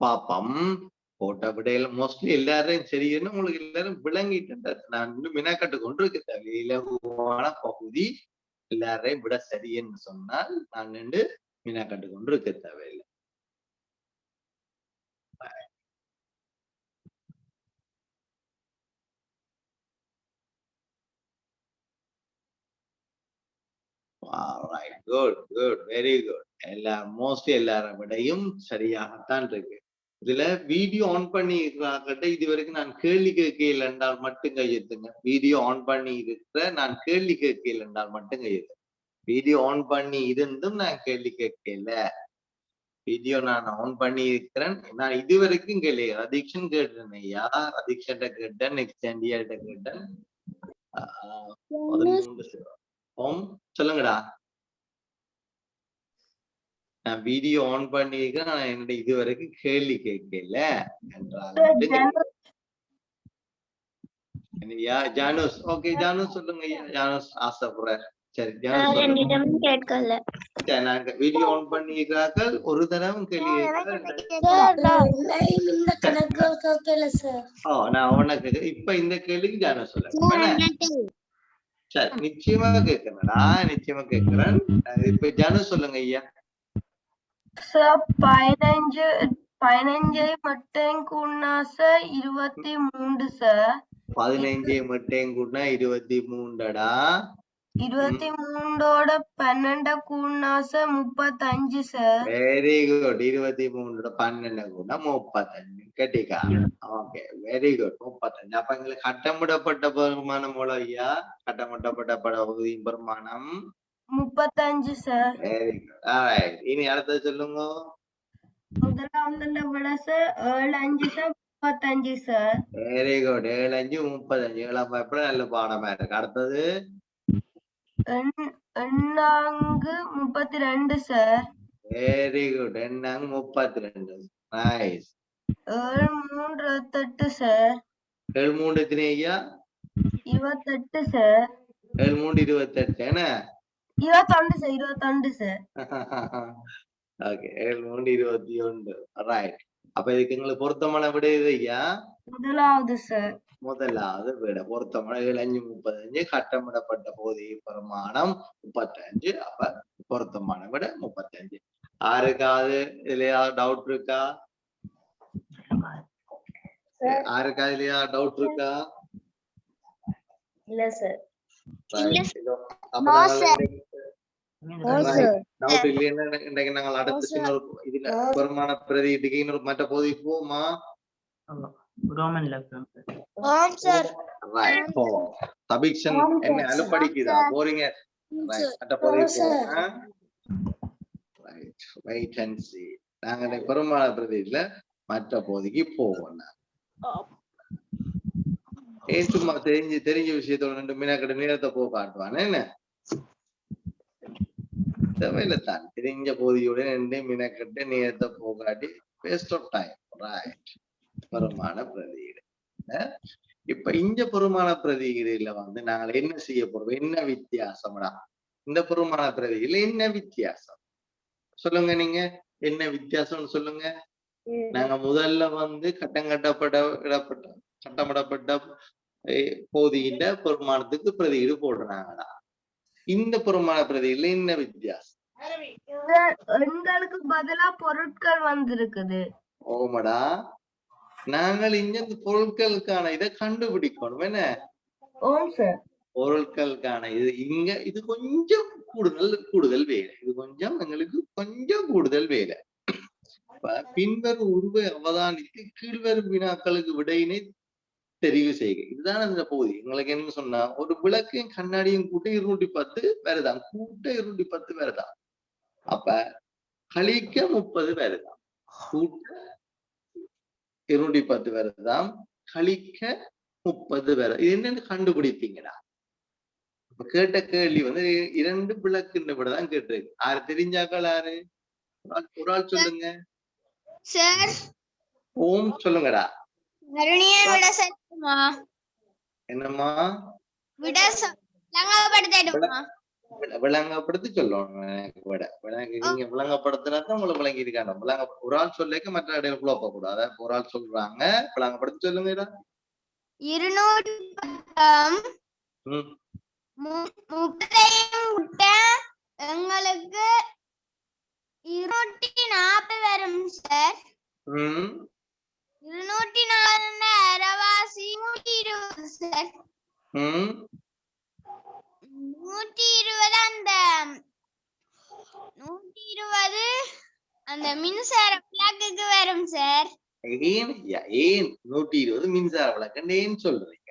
பாப்பம் போட்ட விடையில மோஸ்ட்லி எல்லாரும் சரின்னு உங்களுக்கு எல்லாரும் விளங்கிட்டு நான் மினாக்கட்டு கொண்டு இருக்க தேவை. இலகுவான பகுதி எல்லாரையும் விட சரியன்னு சொன்னால் நான் நின்று மினாக்கட்டு கொண்டு இருக்க தேவையில்லை. Very good. மோஸ்ட்லி எல்லாரும் விடையும் சரியாகத்தான் இருக்கு. இதுல வீடியோ ஆன் பண்ணி இருக்கிறாங்கிட்ட இது வரைக்கும் நான் கேள்வி கேட்கல என்றால் மட்டும் கையெழுத்துங்க. வீடியோ ஆன் பண்ணி இருக்கிற நான் கேள்வி கேட்கல என்றால் மட்டும் கையெழுத்து. வீடியோ ஆன் பண்ணி இருந்தும் நான் கேள்வி கேட்கல. வீடியோ நான் ஆன் பண்ணி இருக்கிறேன். நான் இது வரைக்கும் கேள்வி ரதீக்ஷன் கேட்டேன். ஐயா ரதீக்ஷன் கேட்டேன். நெக்ஸ்ட் இந்தியாட்ட கேட்டேன். சொல்லுங்கடா. நான் வீடியோ ஆன் பண்ணிருக்கேன். நான் என்னோட இது வரைக்கும் கேள்வி கேட்கல என்றால் ஜானுஸ். ஓகே ஜானுஸ் சொல்லுங்க. ஜானுஸ் ஆசைப்படுறேன். சரி ஜானுஸ் கேட்கல. நான் வீடியோ ஆன் பண்ணிருக்கார்கள். ஒரு தடவை கேள்வி நான் உனக்கு இப்ப இந்த கேள்விக்கு ஜானுஸ் சொல்ல. சரி நிச்சயமா கேட்கிறேன்டா. நிச்சயமா கேட்கிறேன். இப்ப ஜானுஸ் சொல்லுங்க ஐயா. 15 மட்டும் கூட்டினா சார் 23 சார். 15 மட்டும் கூட்டினா 23டா. 23ஓட 12 கூட்டினா சார் 35 சார். Very good. 23 12 கூட்டினா 35. கேட்டிக்கா? Okay very good. 35. அப்ப எங்களுக்கு கட்டமிடப்பட்ட பெருமானம் போல ஐயா. கட்டமிடப்பட்ட பகுதியின் பெருமானம் 35 சார். Very good. ஆல்ரைட். இனி அடுத்து சொல்லுங்க. முதலாவது விட sir 7 sir 35 sir. Very good. 7 35. ஏழாம் எப்படி நல்ல பாடமா இருக்கு. அடுத்தது 32 sir. Very good. 32. Nice. 7 3 28 sir. 7 3 எத்தனை ஐயா? 28 சார். 7 3 28 என்ன? 21 சார். 21 சார். ஓகே 7 3 21. ரைட். அப்ப இதுக்கு எங்களுக்கு பொருத்தமான விடை இது ஐயா. முதலாவது சார். முதலாவது விட பொருத்தமான 7 5 35. கட்டமிடப்பட்ட பகுதி பெருமானம் 35. அப்ப பொருத்தமான விட 35. யாருக்காவது இதுல ஏதாவது டவுட் இருக்கா? யாருக்கா இதுலயா டவுட் இருக்கா? இல்ல சார். டவுட் இல்லைன்னா இன்னைக்கு நாங்கள் அடுத்த இன்னொரு இதுல வருமான பிரதிக்கு இன்னொரு மற்ற பகுதிக்கு போமா? தபிக்ஷன் என்ன அனுப்படிக்குதா போறீங்க? மற்ற பகுதிக்கு போவோமா? Wait and see. நாங்க பெருமான பிரதியில மற்ற பகுதிக்கு போவோம். ஏன் சும்மா தெரிஞ்ச விஷயத்தோட 2 மீனாக்கட நேரத்தை போக காட்டுவானே என்ன தேவையில்ல தான். தெரிஞ்ச பகுதியோட 2 மீனாக்கட்ட நேரத்தை போகாட்டி வேஸ்ட் ஆஃப் டைம். ரைட். பெருமான பிரதியீடு. இப்ப இந்த பெருமான பிரதியீடுல வந்து நாங்கள் என்ன செய்ய போறோம்? என்ன வித்தியாசம்டா? இந்த பெருமான பிரதியில என்ன வித்தியாசம் சொல்லுங்க? நீங்க என்ன வித்தியாசம்னு சொல்லுங்க. நாங்க முதல்ல வந்து கட்டமிடப்பட்ட பகுதியின் பெருமானத்துக்கு பிரதியீடு போடுறாங்கடா. இந்த பெருமான பிரதியில என்ன வித்தியாசம்? எண்களுக்கு பதிலா பொருட்கள் வந்திருக்குது. ஓமடா, நாங்கள் இங்க இந்த பொருட்களுக்கான இதை கண்டுபிடிக்கணும். என்ன பொருட்களுக்கான இது கொஞ்சம் கூடுதல் வேலை. இது கொஞ்சம் எங்களுக்கு கொஞ்சம் கூடுதல் வேலை. பின்வரும் உருவை அவதானித்து கீழ்வரும் வினாக்களுக்கு விடையினை தெரிவு செய்க. இதுதான் அந்த பகுதி. உங்களுக்கு என்ன சொன்னா, ஒரு விளக்கையும் கண்ணாடியும் கூட்ட 210 வருதான். கூட்ட 210 வருதான். அப்ப கழிக்க 30 வருதான். கூட்ட 210 வருதான். கழிக்க 30 வர. இது என்னன்னு கண்டுபிடிப்பீங்கடா? கேட்ட கேள்வி வந்து 2 விளக்குன்னு விடதான் கேட்டிருக்கு. யாரு தெரிஞ்சாக்கள்? யாரு? ஒரு ஆள் சொல்லுங்க. ஓம் சொல்லுங்கடா. என்னம்மா விளங்கப்படுத்தி சொல்லணும். நீங்க விளங்கப்படுத்தினாதான் உங்களுக்கு விளங்கி இருக்காங்க. ஒரு ஆள் சொல்லிக்க மற்ற இடையில குழப்ப கூடாது. ஒரு ஆள் சொல்றாங்க, விளங்கப்படுத்தி சொல்லுங்கடா. 230 எங்களுக்கு 240 வரும் சார். 204 அரைவாசி 120 சார். 120 அந்த மின்சார விளக்குக்கு வரும் சார். ஏன் 120 மின்சார விளக்குன்னு சொல்றீங்க?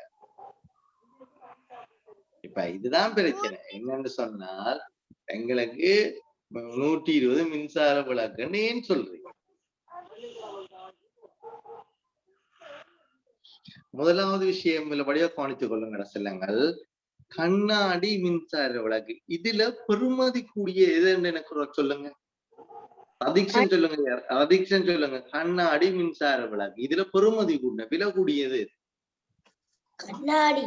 இப்ப இதுதான் பிரச்சனை. என்னன்னு சொன்னால், எங்களுக்கு 120 மின்சார விளக்குன்னு ஏன் சொல்றீங்க? முதலாவது விஷயம் இல்லபடியா கவனித்துக் கொள்ளுங்க செல்லங்கள். கண்ணாடி மின்சார விளக்கு இதுல பெறுமதி கூடிய எதுன்னு எனக்கு சொல்லுங்க. அதிக்ஷன் சொல்லுங்க. அதிக்ஷன் சொல்லுங்க. கண்ணாடி மின்சார விளக்கு இதுல பெறுமதி கூடின விலை கூடியது கண்ணாடி.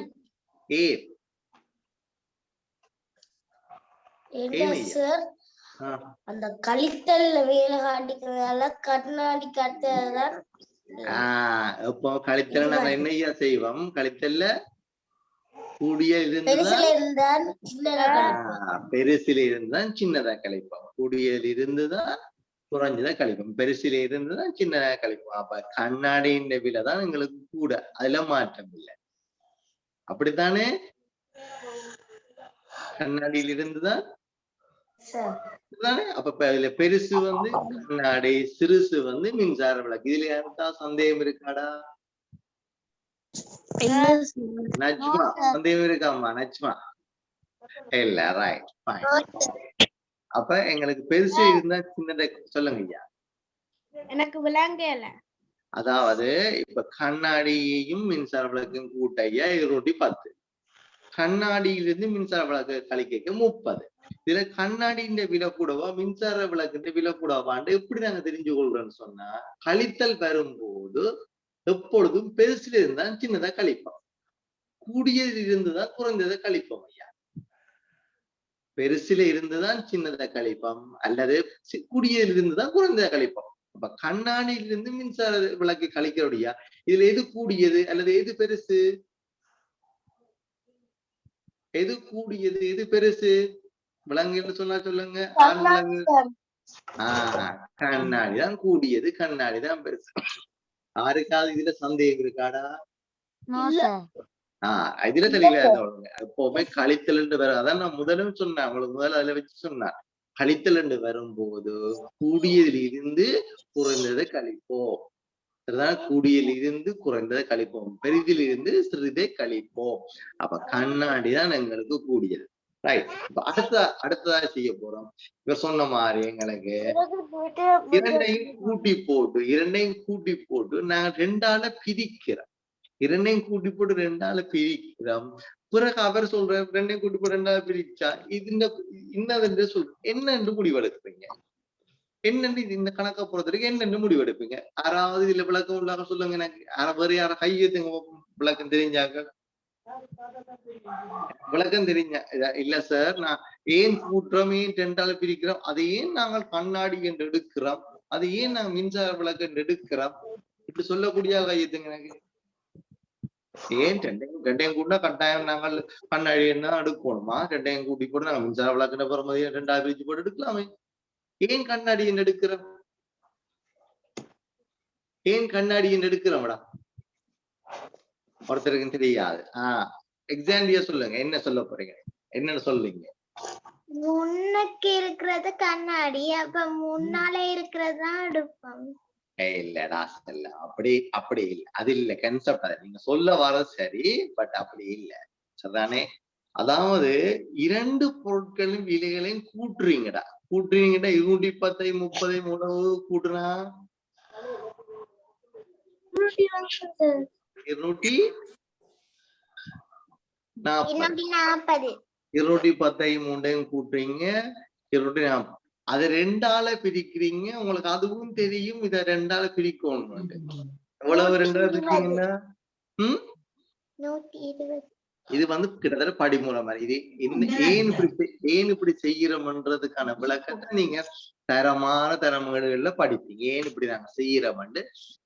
அந்த கழித்தல் வேலை காட்டிக்கிறதால கண்ணாடி கட்டதான். இப்போ கழித்தல நாங்க என்னையா செய்வோம்? கழித்தல்ல கூடிய இருந்துதான் பெருசில இருந்துதான் சின்னதா கழிப்போம். கூடியதில் இருந்துதான் குறைஞ்சதா கழிப்போம். பெருசில இருந்துதான் சின்னதா கழிப்போம். அப்ப கண்ணாடியின் விலை தான் எங்களுக்கு கூட. அதுல மாற்றம் இல்லை. அப்படித்தானே? கண்ணாடியில் இருந்துதான் அப்ப இதுல பெருசு வந்து கண்ணாடி, சிறுசு வந்து மின்சார விளக்கு. இதுல யாருக்கா சந்தேகம் இருக்காடா? நஜ்மா சந்தேகம் இருக்காமா? நஜ்மா இல்ல. Right, fine. அப்ப எங்களுக்கு பெருசு இருந்தா சின்னதை சொல்லுங்க ஐயா. எனக்கு விளங்கல. அதாவது இப்ப கண்ணாடியையும் மின்சார விளக்கையும் கூட்டையா 210. கண்ணாடியிலிருந்து மின்சார விளக்கு கழிக்க 30. இதுல கண்ணாடியின் விலை கூடவா மின்சார விளக்குன்ற விலை கூடவான்னு எப்படி நாங்க தெரிஞ்சு கொள்றோம்னு சொன்னா, கழித்தல் வரும்போது எப்பொழுதும் பெருசுல இருந்தா சின்னதா கழிப்போம். கூடியதில் இருந்துதான் குறைந்ததை கழிப்போம் ஐயா. பெருசில இருந்துதான் சின்னதை கழிப்போம், அல்லது கூடியதில் இருந்துதான் குறைந்ததை கழிப்போம். அப்ப கண்ணாடியிலிருந்து மின்சார விளக்கு கழிக்கிறோடியா, இதுல எது கூடியது அல்லது எது பெருசு? எது கூடியது எது பெருசு? விலங்குன்னு சொன்னா சொல்லுங்க. கண்ணாடிதான் கூடியது, கண்ணாடிதான் பெருசு. யாருக்காவது இதுல சந்தேகம் இருக்காடா? இதுல தெளிவா எப்பவுமே கழித்தல் வேற. அதான் நான் முதலும் சொன்னேன் உங்களுக்கு. முதல்ல அதுல வச்சு சொன்னேன். கழித்தல் வரும்போது கூடியதில் இருந்து குறைந்ததை கழிப்போம். கூடியில் இருந்து குறைந்ததை கழிப்போம். பெரிதில் இருந்து சிறிதை கழிப்போம். அப்ப கண்ணாடிதான் எங்களுக்கு கூடியது. ரைட். அடுத்ததா செய்ய போறோம். இவர் சொன்ன மாதிரி எங்களுக்கு இரண்டையும் கூட்டி போட்டு நாங்க ரெண்டால பிரிக்கிறோம். இரண்டையும் கூட்டி போட்டு ரெண்டால பிரிக்கிறோம். பிறகு அவர் சொல்ற ரெண்டையும் கூட்டி போட்டு ரெண்டால பிரிச்சா இது இன்னது சொல் என்னன்னு முடிவெடுப்பீங்க? என்னன்னு இந்த கணக்கை பொறுத்தவரைக்கும் என்னென்னு முடிவெடுப்பீங்க? யாராவது இதுல விளக்கம் உள்ளாக சொல்லுங்க எனக்கு. வேற யார கையெழுத்துங்க விளக்கம் தெரிஞ்சாங்க. விளக்கம் தெரிஞ்ச இல்ல சார், நான் ஏன் கூட்டுறோம், ஏன் ரெண்டால பிரிக்கிறோம், அதை ஏன் நாங்கள் கண்ணாடி என்று எடுக்கிறோம், அதை ஏன் நாங்கள் மின்சார விளக்கு என்று எடுக்கிறோம், இப்படி சொல்லக்கூடிய கையெழுத்துங்க எனக்கு. ஏன் ரெண்டையும் கூட்டினா கட்டாயம் நாங்கள் கண்ணாடி என்ன எடுக்கணுமா? ரெண்டையும் கூட்டி போட்டு நாங்கள் மின்சார விளக்குன பிறமதிய ரெண்டாவது பிரிச்சு போட்டு எடுக்கலாமே. ஏன் கண்ணாடி என்று எடுக்கிறோம்? ஏன் கண்ணாடி என்று எடுக்கிறோம்டா? ஒருத்தருக்கு தெரியாது. எக்ஸாம்பிளா சொல்லுங்க, என்ன சொல்ல போறீங்க, என்னன்னு சொல்லுங்க. முன்னுக்கு இருக்கிறது கண்ணாடி, அப்ப முன்னால இருக்கிறது எடுப்போம். இல்லடா இல்ல, அப்படி இல்ல, அது இல்ல கான்செப்ட். அது நீங்க சொல்ல வர சரி, பட் அப்படி இல்ல, சரிதானே? அதாவது இரண்டு பொருட்களின் விலைகளையும் கூட்டுறீங்கடா. 210 30 உணவு கூட்டுனா 240. 210 3 கூட்டுறீங்க 240. அதை ரெண்டால பிரிக்கிறீங்க. உங்களுக்கு அதுவும் தெரியும், இதை ரெண்டால பிரிக்கணும். எவ்வளவு ரெண்டால பிரிக்கிறீங்கன்னா இது கிட்டத்தட்ட படிமுறை மாதிரி. இது ஏன் இப்படி செய்யறோம்ன்றதுக்கான விளக்கத்தை நீங்க தரமேடுகள்ல படிப்பீங்க. ஏன் இப்படி நாங்க செய்யறோம்னு.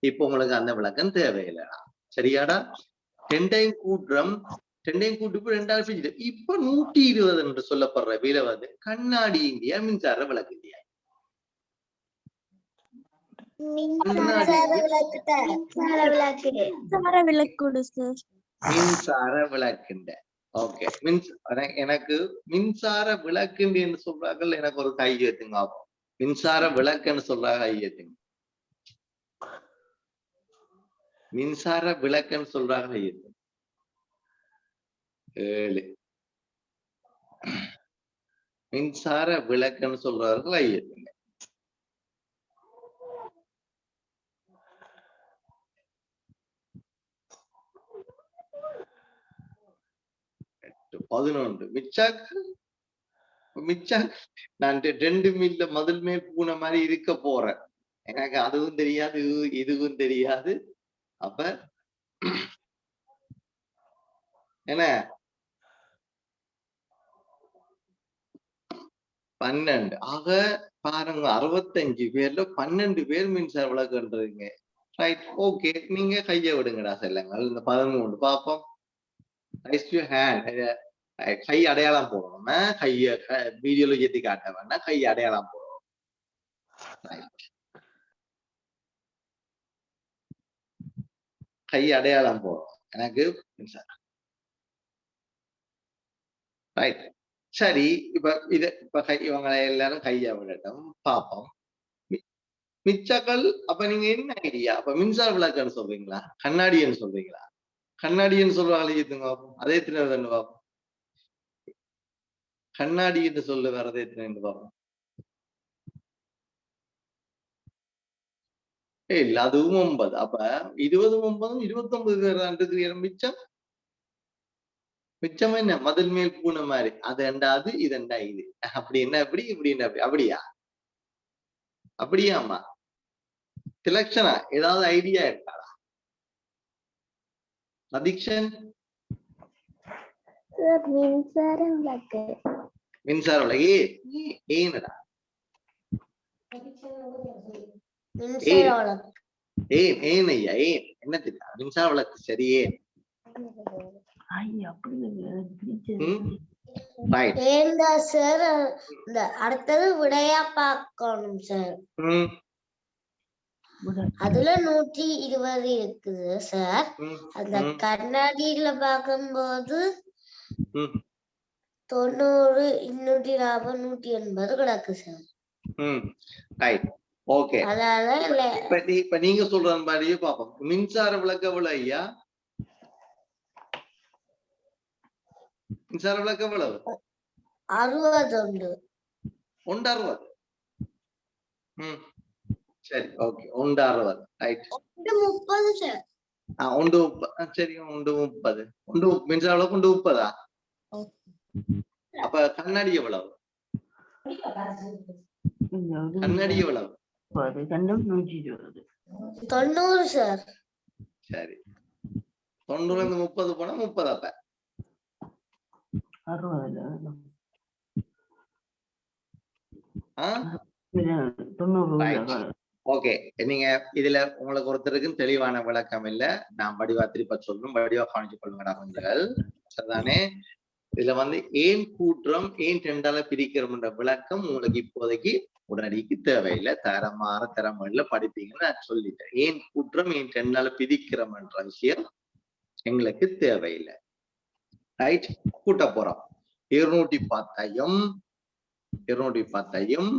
இப்ப உங்களுக்கு அந்த விளக்கம் தேவையில்லைடா, சரியாடா? ரெண்டையும் கூட்டி போய் ரெண்டாவது பிரிச்சு இப்ப 120 என்று சொல்லப்படுற விலை கண்ணாடி இந்தியா, மின்சார விளக்கு இந்தியா. மின்சார விளக்குண்ட ஓகே. எனக்கு மின்சார விளக்குண்டு என்று சொல்றார்கள். எனக்கு ஒரு கையெழுத்துங்க. மின்சார விளக்குன்னு சொல்றாங்க, கையெழுத்துங்க. மின்சார விளக்குன்னு சொல்றாங்க, கையெழுத்து. 7 மின்சார விளக்குன்னு சொல்றார்கள், கையெழுத்துங்க. 11 மிச்சாக்கு நான் 2 மில்ல மதில் மேல் பூனை மாதிரி இருக்க போறேன். எனக்கு அதுவும் தெரியாது, இதுவும் தெரியாது. அப்ப என்ன 12 ஆக பாருங்க. 65 பேர்ல 12 பேர் மின்சார விளக்குன்றீங்க. Right, okay. நீங்க கைய விடுங்கடா செல்லங்கள். இந்த 13 பாப்போம். கை அடையாளம் போடணும். கைய வீடியோல ஏத்தி காட்ட வேண்டாம், கை அடையாளம் போடணும். கை அடையாளம் போடணும் எனக்கு. ரைட், சரி. இப்ப இவங்களை எல்லாரும் கைய விடட்டும், பாப்போம். மிச்சக்கள் அப்ப நீங்க என்ன ஐடியா? அப்ப மின்சார விளக்குன்னு சொல்றீங்களா, கண்ணாடின்னு சொல்றீங்களா? கண்ணாடின்னு சொல்றாங்களே, ஏத்துங்க அதே எத்தனை பார்ப்போம். கண்ணாடி என்று சொல்ல வரது எத்தனை பார்ப்போம். இல்ல, அதுவும் 9. அப்ப 20 9 29 பேர் மிச்சம். மிச்சம் என்ன மதில் மேல் பூனை மாதிரி. அது ரெண்டாவது, இது ரெண்டா, இது அப்படி என்ன அப்படி இப்படி என்ன அப்படி. அப்படியா? அப்படியாம்மா திலக்ஷனா, ஏதாவது ஐடியா இருக்காடா? அதிக்ஷன், மின்சார விளக்கு. மின்சார விளக்கு ஏனடா? ஏன் ஐயா, ஏன் என்ன தெரியா? மின்சார விளக்கு சரியே. அடுத்தது விடையா பார்க்கணும் சார். அதுல 120 இருக்குது சார். அந்த கண்ணாடியில பார்க்கும்போது 90 240 180 கிடக்கு சார். ஓகே, இப்ப நீங்க சொல்ற மாதிரியே பாப்போம். மின்சார விளக்கு எவ்வளவு ஐயா? மின்சார விளக்கு எவ்வளவு? 60 உண்டு. உண்டு 60. சரி, ஓகே. உண்டு 60. ரைட். 30 சார். உண்டு சரி, உண்டு 30. உண்டு மின்சார அளவுக்கு உண்டு 30. அப்ப கண்ணாடி எவ்வளவு? கண்ணாடி எவ்வளவு? 90 சார். சரி, 90 30 போனா 30. அப்ப 60. ஓகே. நீங்க இதுல உங்களுக்கு ஒருத்தருக்கு தெளிவான விளக்கம் இல்ல. நான் வடிவா திருப்ப சொல்லணும். வடிவா காணிச்சு கொள்ளுங்கடா கொஞ்சங்கள். சரிதானே? இதுல ஏன் கூட்டுறோம், ஏன் ரெண்டால பிரிக்கிறோம்ன்ற விளக்கம் உங்களுக்கு இப்போதைக்கு உடனடிக்கு தேவையில்லை. தரமாற படிப்பீங்கன்னு நான் சொல்லிட்டேன். ஏன் கூட்டுறோம், ஏன் ரெண்டால பிரிக்கிறோம்ன்ற விஷயம் எங்களுக்கு தேவையில்லை. ரைட். கூட்ட போறோம். 210ஐயும் 210ஐயும்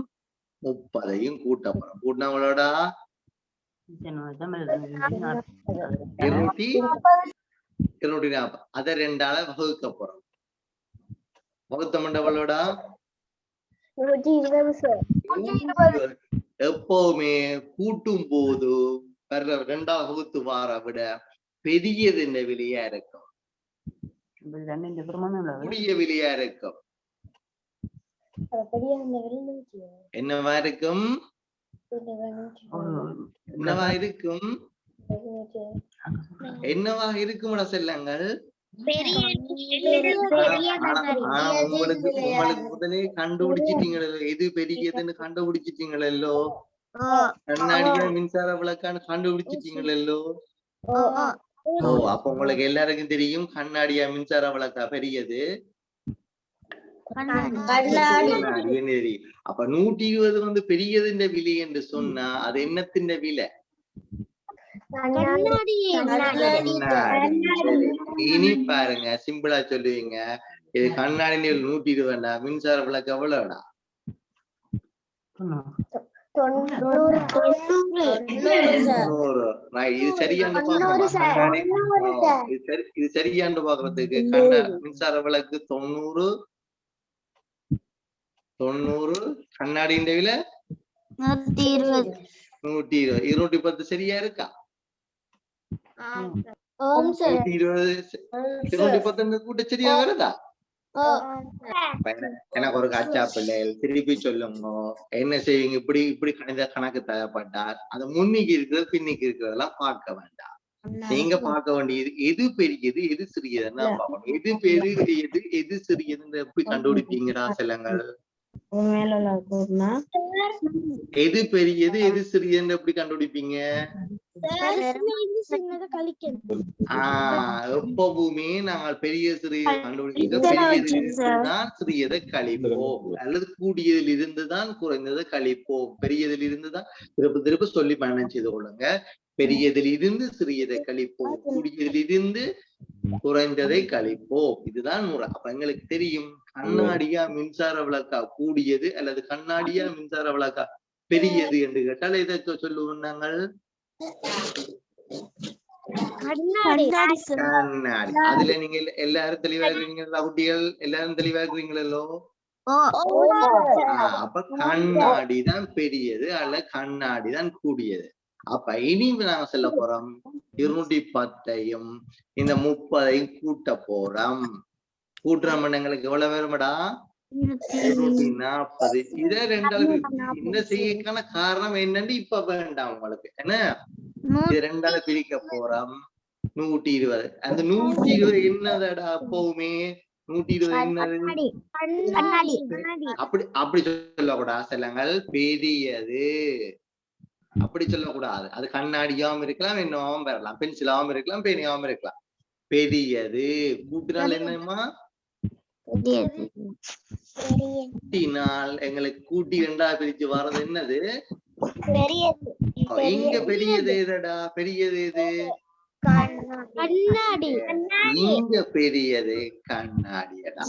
30ஐயும் கூட்ட போறோம். கூட்டினவங்களோட 240. அதை 2ஆல வகுக்க போறோம். வகுத்த மண்டவளோட 120. எப்பவுமே கூட்டும் போது வர்ற 2ஆம் வகுத்து வார விட பெரியது இந்த விலையா இருக்கும், புதிய விலையா இருக்கும். என்னவா இருக்கும்? என்னவா இருக்கும்? என்னவா இருக்கும் செல்லங்கள்? உங்களுக்கு முதலே கண்டுபிடிச்சிட்டீங்களோ எது பெரியதுன்னு கண்டுபிடிச்சிட்டீங்களோ? கண்ணாடியா மின்சார விளக்கான்னு கண்டுபிடிச்சிட்டீங்களோ? அப்ப உங்களுக்கு எல்லாருக்கும் தெரியும் கண்ணாடியா மின்சார விளக்கா பெரியது? அப்ப 120 பெரியது விலை என்று சொன்னா அது என்னத்தின் விலை? இனி பாருங்க, சிம்பிளா சொல்லுவீங்க. இது கண்ணாடி 120 மின்சார விளக்கு எவ்வளவுடா? 90. இது சரியான்னு இது சரியான்னு பாக்குறதுக்கு மின்சார விளக்கு 90 கண்ணாடியின் விலை 120. 210 சரியா இருக்கா? 210 கூட்ட சரியா வருதா? எனக்கு ஒரு காட்சா பிள்ளைகள் திருப்பி சொல்லுங்க. என்ன செய்வீங்க? இப்படி கணித கணக்கு தேவைப்பட்டால் அது முன்னிக்கு இருக்கிறது பின்னிக்கு இருக்கிறதெல்லாம் பார்க்க வேண்டாம். நீங்க பார்க்க வேண்டியது எது பெரியது எது சிறியதுன்னு தான் பார்க்கணும். எது பெரியது எது சிறியதுன்னு எப்படி கண்டுபிடிப்பீங்கடா செல்லங்கள்? எது பெரியது எது சிறியதுன்னு எப்படி கண்டுபிடிப்பீங்க? எப்பவுமே நாங்கள் பெரிய சிறிய கண்டுபிடிக்க பெரியதிலிருந்துதான் சிறியதை கழிப்போம், அல்லது கூடியதில் இருந்துதான் குறைந்ததை கழிப்போம். பெரியதில் இருந்துதான் திருப்ப சொல்லி பயணம் செய்து கொள்ளுங்க. பெரியதில் இருந்து சிறியதை கழிப்போம், கூடியதில் இருந்து குறைந்ததை கழிப்போம். இதுதான் முறை. அப்ப எங்களுக்கு தெரியும் கண்ணாடியா மின்சார விளக்கா கூடியது அல்லது கண்ணாடியா மின்சார விளக்கா பெரியது என்று கேட்டால் எதை சொல்லுவோம் நாங்கள்? கண்ணாடி. அதுல நீங்க எல்லாரும் தெளிவா இருக்கிறீங்களா? குட்டிகள் எல்லாரும் தெளிவா இருக்கிறீங்களோ? அப்ப கண்ணாடி தான் பெரியது அல்ல கண்ணாடி தான் கூடியது. அப்ப இனி நாங்க சொல்ல போறோம் 210ஐயும் இந்த 30ஐயும் கூட்ட போறோம். கூட்டுற மண்டங்களுக்கு எவ்வளவு வேறுமடா? 240. இதை 2ஆல இந்த செய்யக்கான காரணம் என்னன்னு இப்ப வேண்டாம் உங்களுக்கு. என்ன இது 2ஆல பிரிக்க போறோம். 120. அந்த 120 என்னதடா? எப்பவுமே 120 என்னது? அப்படி சொல்லக்கூடாது செல்லங்கள். பெரியது அப்படி சொல்லக்கூடாது. அது கண்ணாடியாவும் இருக்கலாம், என்னவாவும் பெறலாம், பென்சிலாவும் இருக்கலாம், பேனியாவும் இருக்கலாம். பெரியது கூட்டினால் என்னமா? கூட்டினால் எங்களுக்கு கூட்டி 2ஆ பிரிச்சு வர்றது என்னது? இங்க பெரியது எதடா? பெரியது எது? கண்ணாடி. இங்க பெரியது கண்ணாடியடா.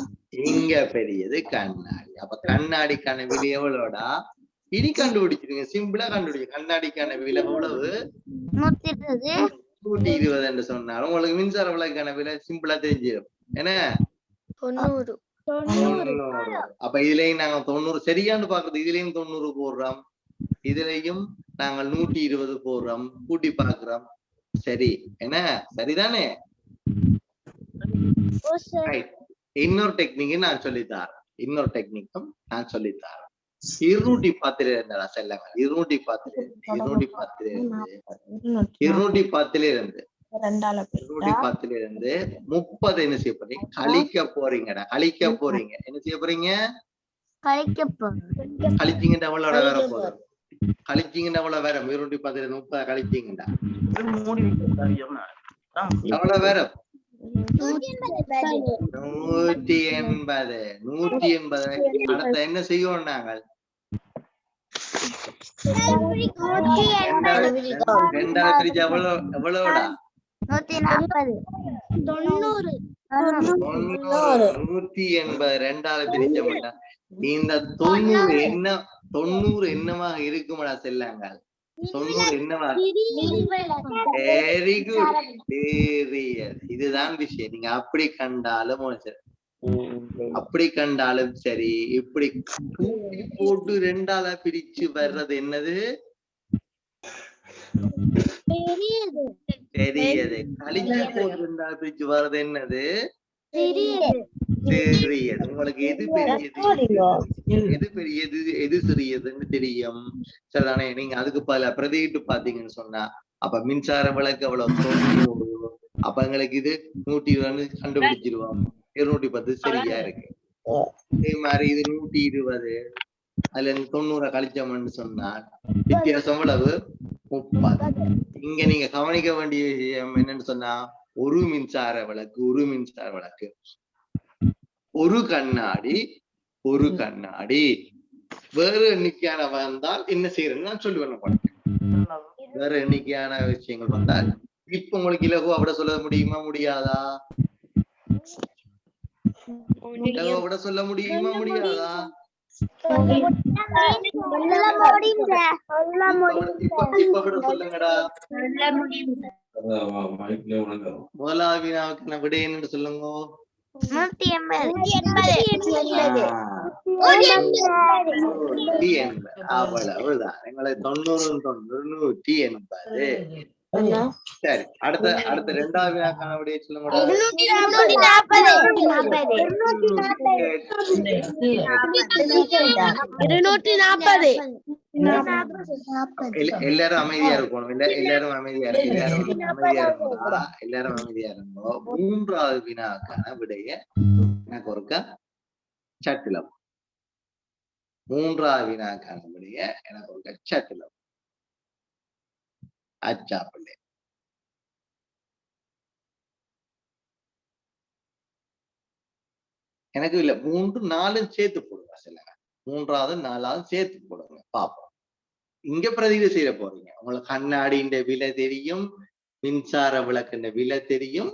இங்க பெரியது கண்ணாடி. அப்ப கண்ணாடிக்கான விலை எவ்வளோடா? இனி கண்டுபிடிச்சிருங்க. சிம்பிளா கண்டுபிடிச்சு. கண்ணாடிக்கான விலை எவ்வளவு? 120 என்று சொன்னாலும் உங்களுக்கு மின்சார விளக்கான விலை சிம்பிளா தெரிஞ்சிடும். என்ன? 90. தொண்ணூறு. அப்ப இதுலயும் நாங்க 90 சரியான்னு பாக்குறது, இதுலயும் 90 போடுறோம், இதுலயும் நாங்கள் 120 போடுறோம், கூட்டி பாக்குறோம். சரி என்ன சரிதானே? ஓ சார். ரைட். இன்னொரு டெக்னிக்கும் நான் சொல்லித்தாரேன். 210 இருந்தா செல்லங்க. 210 இருந்து 30 என்ன செய்ய போறீங்க? கழிக்க போறீங்கடா. என்ன செய்ய போறீங்க? கழிச்சீங்கன்னா எவ்வளவு வர போகுது? கழிச்சீங்கன்னா எவ்வளவு வரும்? 210 30 கழிச்சீங்கன்னா எவ்வளவு வரும்? 180. அடுத்த என்ன செய்வோம் நாங்கள்? 2 பிரிச்சு எவ்வளவுடா? 140. 90. 180 2 பிரிச்சோம்னா இந்த 90 என்னவா இருக்குமாடா செல்லாங்க? 90 என்னவா? Very good. இதுதான் விஷயம். நீங்க அப்படி கண்டாலும் சரி, இப்படி கூட்டி போட்டு 2 பிரிச்சு வர்றது என்னது? பெரியது. கழிச்சு போட்டு 2 பிரிச்சு வர்றது என்னது? சிறியது. உங்களுக்கு எது பெரியது எது சிறியதுன்னு தெரியும் சரிதானே? நீங்க அதுக்கு பல பிரதியிட்டு பாத்தீங்கன்னு சொன்னா அப்ப மின்சார விளக்கு அவ்வளவு 90. அப்ப எங்களுக்கு இது 120 கண்டுபிடிச்சிருவோம். 210 சரியா இருக்கு. அதே மாதிரி இது 120, அதுல 90 கழிச்சோம்னு சொன்னா வித்தியாசம் எவ்வளவு? 30. இங்க நீங்க கவனிக்க வேண்டிய விஷயம் என்னன்னு சொன்னா ஒரு மின்சார விளக்கு ஒரு கண்ணாடி வேறு எண்ணிக்கையான வந்தால் என்ன செய்யறதுன்னு நான் சொல்லுவேன். வேற எண்ணிக்கையான விஷயங்கள் வந்தால் இப்ப உங்களுக்கு இலகுவா விட சொல்ல முடியுமா முடியாதா? இலகுவா விட சொல்ல முடியுமா முடியாதா? இப்ப விட சொல்லுங்கடா. முதலாவது வினாவுக்கு விட என்னன்னு சொல்லுங்க. 180. அவ்வளவுதான். எங்களை 90 180. சரி, அடுத்த 2வது வினாக்கான விடையை சொல்லுங்க. 240. எல்லாரும் அமைதியா இருக்கணும். எல்லாரும் அமைதியா இருக்கணும். 3வது வினாக்கான விடைய எனக்கு ஒருக்கா சட்டில 3வது வினாக்கான விடைய எனக்கு ஒருக்கா சட்டில அச்சாப்பிள்ளை. எனக்கு இல்ல 3 4 சேர்த்து போடுங்க. சொல்லுங்க 3வது 4வது சேர்த்து போடுங்க பாப்போம். இங்க பிரதிநிதி செய்ய போறீங்க. உங்களுக்கு கண்ணாடியின் விலை தெரியும், மின்சார விளக்குன்ற விலை தெரியும்.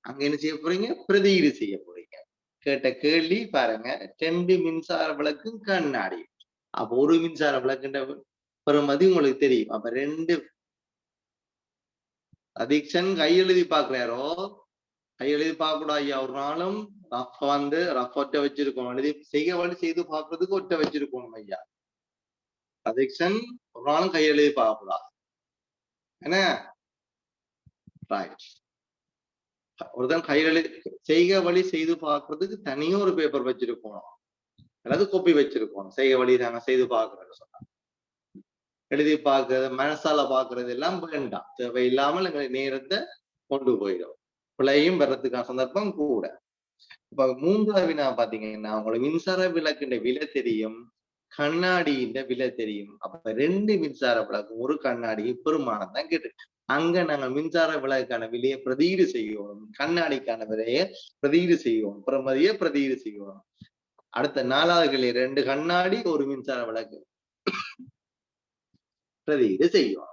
அங்க என்ன செய்ய போறீங்க? பிரதியீடு செய்ய போறீங்க. கேட்ட கேள்வி பாருங்க, 2 மின்சார விளக்கும் கண்ணாடி. அப்ப ஒரு மின்சார விளக்குன்ற பெறுமதி உங்களுக்கு தெரியும். அப்ப 2 அதிக்ஷன் கையெழுதி பாக்குறாரோ? கையெழுதி பார்க்க கூடாது ஐயா. ஒரு நாளும் ரஃப் ஒட்ட வச்சிருக்கணும். எழுதி செய்து பார்க்கறதுக்கு ஒட்ட வச்சிருக்கணும் ஐயா. அதிக்ஷன் ஒரு நாளும் கையெழுதி பார்க்க கூடாது. என்ன ஒருதான் செய்க வழி செய்து பார்க்கறதுக்கு தனியும் ஒரு பேப்பர் வச்சிருக்கணும், அல்லது கோப்பி வச்சிருக்கணும். செய்க வழி நாங்க செய்து பார்க்கறது சொன்னா எழுதி பார்க்கறது மனசால பார்க்கறது எல்லாம் வேண்டாம். தேவையில்லாமல் எங்களுக்கு நேரத்தை கொண்டு போயிடும். பிழையும் வர்றதுக்கான சந்தர்ப்பம் கூட. இப்ப 3வது வினா பாத்தீங்கன்னா உங்களுக்கு மின்சார விளக்குன்ற விலை தெரியும், கண்ணாடியின் விலை தெரியும். அப்ப 2 மின்சார விளக்கு ஒரு கண்ணாடி பெருமானம் தான் கேட்டு அங்க நாங்க மின்சார விளக்குக்கான விலையை பிரதியீடு செய்யணும், கண்ணாடிக்கான விலையை பிரதியீடு செய்யணும், பிரமதியை பிரதியீடு செய்யணும். அடுத்த 4வது கேள்வி 2 கண்ணாடி ஒரு மின்சார விளக்கு பிரதியீடு செய்யணும்.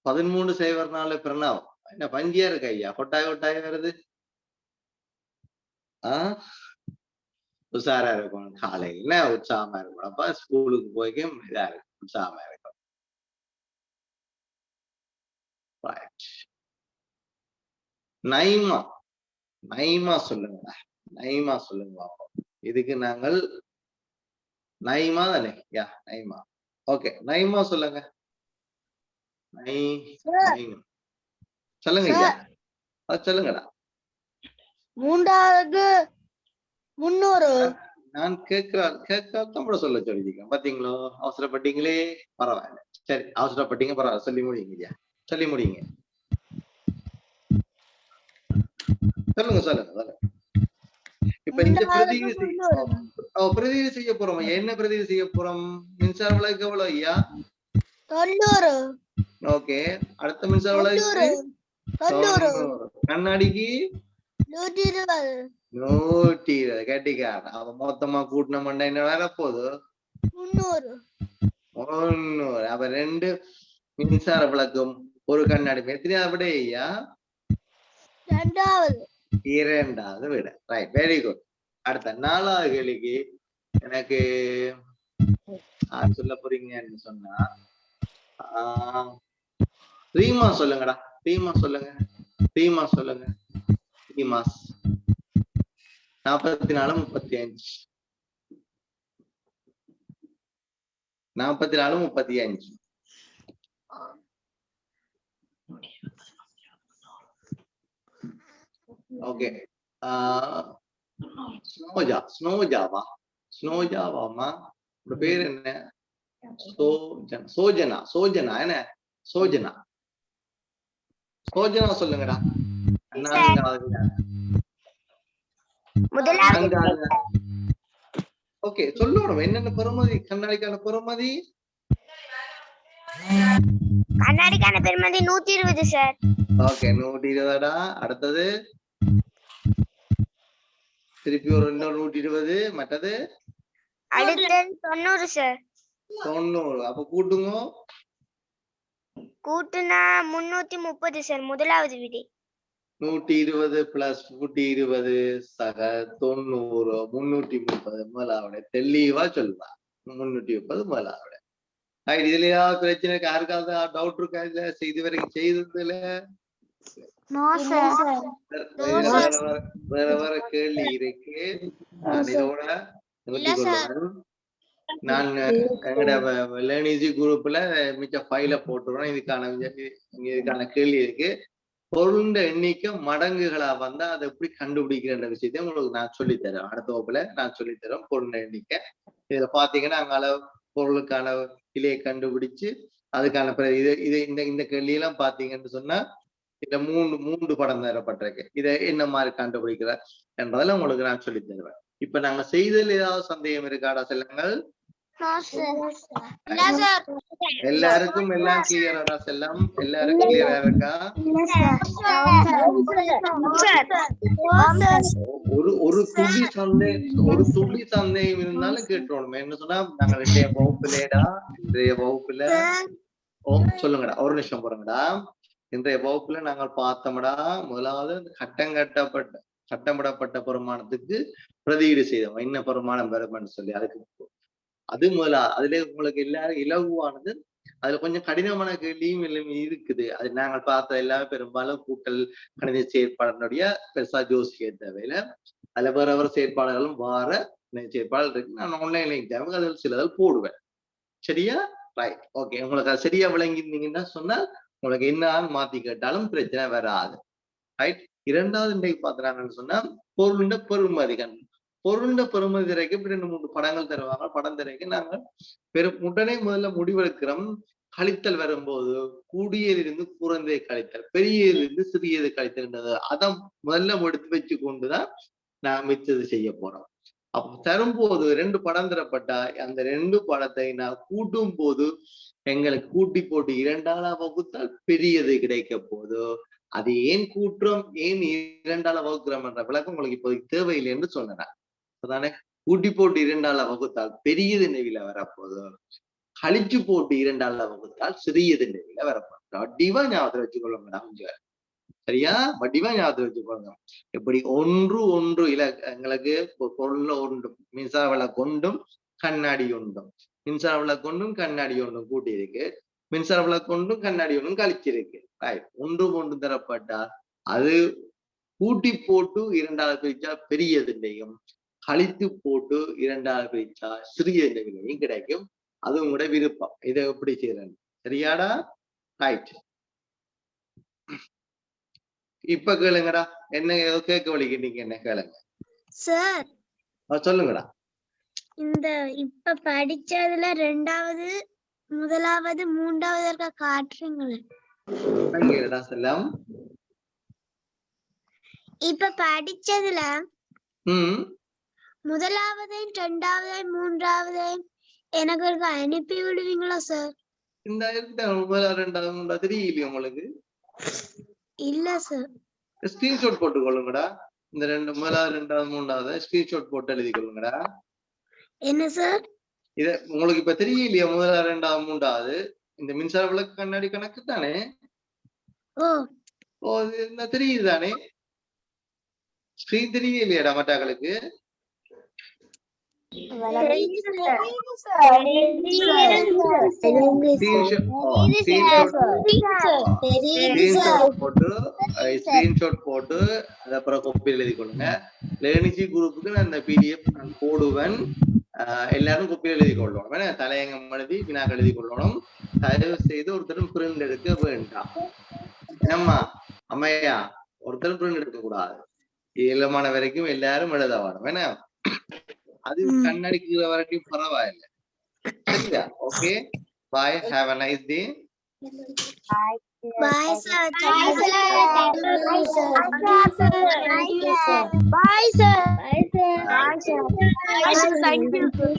1304 பிரணவம் என்ன பஞ்சியா இருக்கு ஐயா, கொட்டாய் கொட்டாய் வருது. உஷாரா இருக்கும், காலையில உற்சாகமா இருக்கும். அப்ப ஸ்கூலுக்கு போய்க்கும் இதா இருக்கும், உற்சாகமா இருக்கும். நைமா, நைமா சொல்லுங்க, நைமா சொல்லுங்க பாப்போம். இதுக்கு நாங்கள் நைமா தானே, யா நைமா. ஓகே, நைமா சொல்லுங்க. சொல்லுங்க ஐயா, சொல்லுங்கடா. மூன்றாவது 300. நான் கேட்க சொல்ல சொல்லிருக்கேன், பாத்தீங்களோ? அவசரப்பட்டீங்களே, பரவாயில்ல. சரி, அவசரப்பட்டீங்க, பரவாயில்ல. சொல்லி முடியுங்க ஐயா, சொல்லி முடியுங்க. சொல்லுங்க சொல்லுங்க சொல்லுங்க. இப்ப இந்த பிரதிவு செய்ய போறோம். என்ன பிரதிவு செய்ய போறோம்? மின்சார விளக்கு எவ்வளவு ஐயா? 90. ஓகே, அடுத்த மின்சார விளக்கு 90. கண்ணாடிக்கு 120. 120. கேட்டிக்கார அவ மொத்தமா கூட்டின மண்டை என்ன வேற போகுது? 300. அப்ப 2 மின்சார விளக்கும் ஒரு கண்ணாடி. எத்தனையாவது விட ஐயா? 2வது விட. Right, very good. அடுத்த 4வது கேள்விக்கு எனக்கு சொல்ல போறீங்கன்னு சொன்னா ரீமா சொல்லுங்கடா. ரீமா சொல்லுங்க, ரீமா சொல்லுங்க. ரீமாஸ் 44 35. 44 35. ஓகே, ஸ்னோஜாவா? ஸ்னோஜாவாமா பேர் என்ன? சோஜனா. சோஜனா என்ன? சோஜனா. சோஜனா சொல்லுங்கடா. ஓகே, சொல்லணும் என்னென்ன பெறுமதி கண்ணாடிக்கான பெறுமதி? கண்ணாடிக்கான பெறுமதி 120 சார். ஓகே, 120டா. அடுத்தது திருப்பி ஒரு 120. மற்றது அடுத்து 90 சார். 90. அப்ப கூட்டுங்க. கூட்டுனா 330 சார். முதலாவது விடை. 120 பிளஸ் 120 சக 90. 330 முதலாவது. தெளிவா சொல்லுவா. 330 முதலாவது. இதுல ஏதாவது பிரச்சனை இருக்கு? யாருக்காவது டவுட் இருக்கா? இதுல இதுவரைக்கும் செய்ததுல வேற வேற கேள்வி இருக்கு. நான் இதோட நான் எங்கட லேர்னிங் குரூப்ல மிச்ச ஃபைல போட்டுருவோம். இதுக்கான கேள்வி இருக்கு. பொருண்ட எண்ணிக்கை மடங்குகளா வந்தா அதை எப்படி கண்டுபிடிக்கிற விஷயத்தை உங்களுக்கு நான் சொல்லித்தரேன். அடுத்த வகுப்புல நான் சொல்லித்தரேன் பொருண்ட எண்ணிக்கை. இதுல பாத்தீங்கன்னா அங்கால பொருளுக்கான கிளையை கண்டுபிடிச்சு அதுக்கான இந்த கேள்வியெல்லாம் பாத்தீங்கன்னு சொன்னா இதுல மூன்று படம் தரப்பட்டிருக்கு. இதை என்ன மாதிரி கண்டுபிடிக்கிற என்றதெல்லாம் உங்களுக்கு நான் சொல்லி தருவேன். இப்ப நாங்க செய்ததில் ஏதாவது சந்தேகம் இருக்காடா செல்லங்கள்? எல்லாருக்கும் எல்லாம் கிளியரா செல்லம்? எல்லாரும் கிளியரா இருக்கா? ஒரு துளி சந்தேகம் இருந்தாலும் கேட்டுருவோம். என்ன சொன்னா நாங்க இன்றைய வகுப்புல சொல்லுங்கடா, ஒரு நிமிஷம் போறோங்கடா. இன்றைய வகுப்புல நாங்கள் பார்த்தோம்டா, முதலாவது சட்டமிடப்பட்ட பெருமானத்துக்கு பிரதியீடு செய்தோம். என்ன பெருமானம் பெறும்னு சொல்லி அது முதலாவது. அதுல உங்களுக்கு எல்லாரும் இலகுவானது. அதுல கொஞ்சம் கடினமான கேள்வியும் இருக்குது. அது நாங்கள் பார்த்த எல்லாமே பெரும்பாலும் கூட்டல் கணித செயற்பாடுடைய பெருசா ஜோசிக்க தேவையில. அதுல வேற செயற்பாடுகளும் வார செயற்பாடு இருக்கு. நான் ஆன்லைன்ல எக்ஸாமுக்கு அதில் சிலதில் போடுவேன். சரியா? Right, okay. உங்களுக்கு அது சரியா விளங்கியிருந்தீங்கன்னா சொன்னா உங்களுக்கு என்ன மாத்தி கேட்டாலும் பிரச்சனை வராது. ரைட். 2வது இன்றைக்கு பாத்துறாங்கன்னு சொன்னா பொருளுண்ட பெறுமதி. பொருளுண்ட பெறுமதி திரைக்கு 2-3 படங்கள் தருவாங்க. படம் திரைக்கு நாங்கள் உடனே முதல்ல முடிவெடுக்கிறோம். கழித்தல் வரும்போது கூடியதிலிருந்து குறைந்ததை கழித்தல், பெரியதிலிருந்து சிறியது கழித்தல்ன்றது அதை முதல்ல எடுத்து வச்சு கொண்டுதான் நான் மிச்சது செய்ய போறோம். அப்ப தரும்போது 2 படம் தரப்பட்டா அந்த 2 படத்தை நான் கூட்டும் போது எங்களுக்கு கூட்டி போட்டு 2ஆல வகுத்தால் பெரியது கிடைக்க போது. அது ஏன் கூட்டுறோம், ஏன் 2ஆல வகுக்கிறோம் என்ற விளக்கம் உங்களுக்கு இப்போதைக்கு தேவையில்லை என்று சொன்னேன். அதானே? கூட்டி போட்டு 2ஆல வகுத்தால் பெரியது நெவில வரப்போது, கழிச்சு போட்டு 2ஆல வகுத்தால் சிறியது நெவில வரப்போது. வடிவா ஞாபகத்துல வச்சுக்கொள்ளுங்கடா கொஞ்சம். சரியா? வடிவா ஞாபகத்துல வச்சுக்கொள்ளுங்க. இப்படி ஒன்று ஒன்று எங்களுக்கு பொருள்ல ஒன்று மின்சார விளக்கு கொண்டும் கண்ணாடி ஒன்றும், மின்சார விளக்கு கொண்டும் கண்ணாடி ஒன்றும் கூட்டி இருக்கு, மின்சார விளக்கு கொண்டும் கண்ணாடி ஒன்றும் கழிச்சிருக்கு. ஒன்று ஒன்று தரப்பட்டா அது கூட்டி போட்டு இரண்டாவது பிரிச்சா பெரியதுலையும், கழித்து போட்டு இரண்டாவது பிரிச்சா சிறியதுலையும் கிடைக்கும். அது உங்களோட விருப்பம். இதை எப்படி செய்யறது? சரியாடா? ரைட். இப்ப கேளுங்கடா. என்ன ஏதோ கேட்க வலிக்கிட்டீங்க, என்ன கேளுங்க சார். சொல்லுங்கடா. இந்த இப்ப படிச்சதுல ரெண்டாவது, முதலாவது, மூன்றாவது இருக்க காட்டுறீங்களே செல்லம். இப்ப படிச்சதுல முதலாவது, இரண்டாவது, மூன்றாவது எனக்கு அனுப்பி விடுவீங்களா சார்? இந்த முதலாவது, ரெண்டாவது, மூன்றாவது தெரியலையே உங்களுக்கு? இல்ல சார். ஸ்கிரீன்ஷாட் போட்டு கொள்ளுங்கடா. இந்த முதலாவது, ரெண்டாவது, மூன்றாவது ஸ்கிரீன்ஷாட் போட்டு எழுதி கொள்ளுங்கடா. என்ன சார்? இத உங்களுக்கு இப்ப தெரியலையா? முதலாவது, ரெண்டாவது, மூன்றாவது இந்த மின்சார விளக்கு கண்ணாடி கணக்கு தானே? ஓ இந்த தெரியுது தானே? ஸ்கிரீன் தெரியலையாடா மட்டாக்களுக்கு? ஸ்கிரீன்ஷாட் போட்டு அப்புறம் காப்பி எழுதி கொள்ளுங்க. லேர்னிங் குரூப்புக்கு நான் இந்த பிடிஎஃப் நான் போடுவேன். எல்லாரும் காப்பி எழுதி கொள்ளணும். தலையங்கம் எழுதி வினாக்கள் எழுதி கொள்ளணும். தயவு செய்து ஒருத்தரும் பிரிண்ட் எடுக்க வேண்டாம். என்னம்மா அம்மையா, ஒருத்தரும் பிரிண்ட் எடுக்க கூடாது. இயலமான வரைக்கும் எல்லாரும் எழுத வேணும். ஏன்னா அது கண்ணடிக்கிற வரைக்கும் பரவாயில்லை. சரியா? Okay, bye. Have a nice day. Bye sir. Thank you sir. Bye sir. Bye sir. Bye sir. Thank you sir.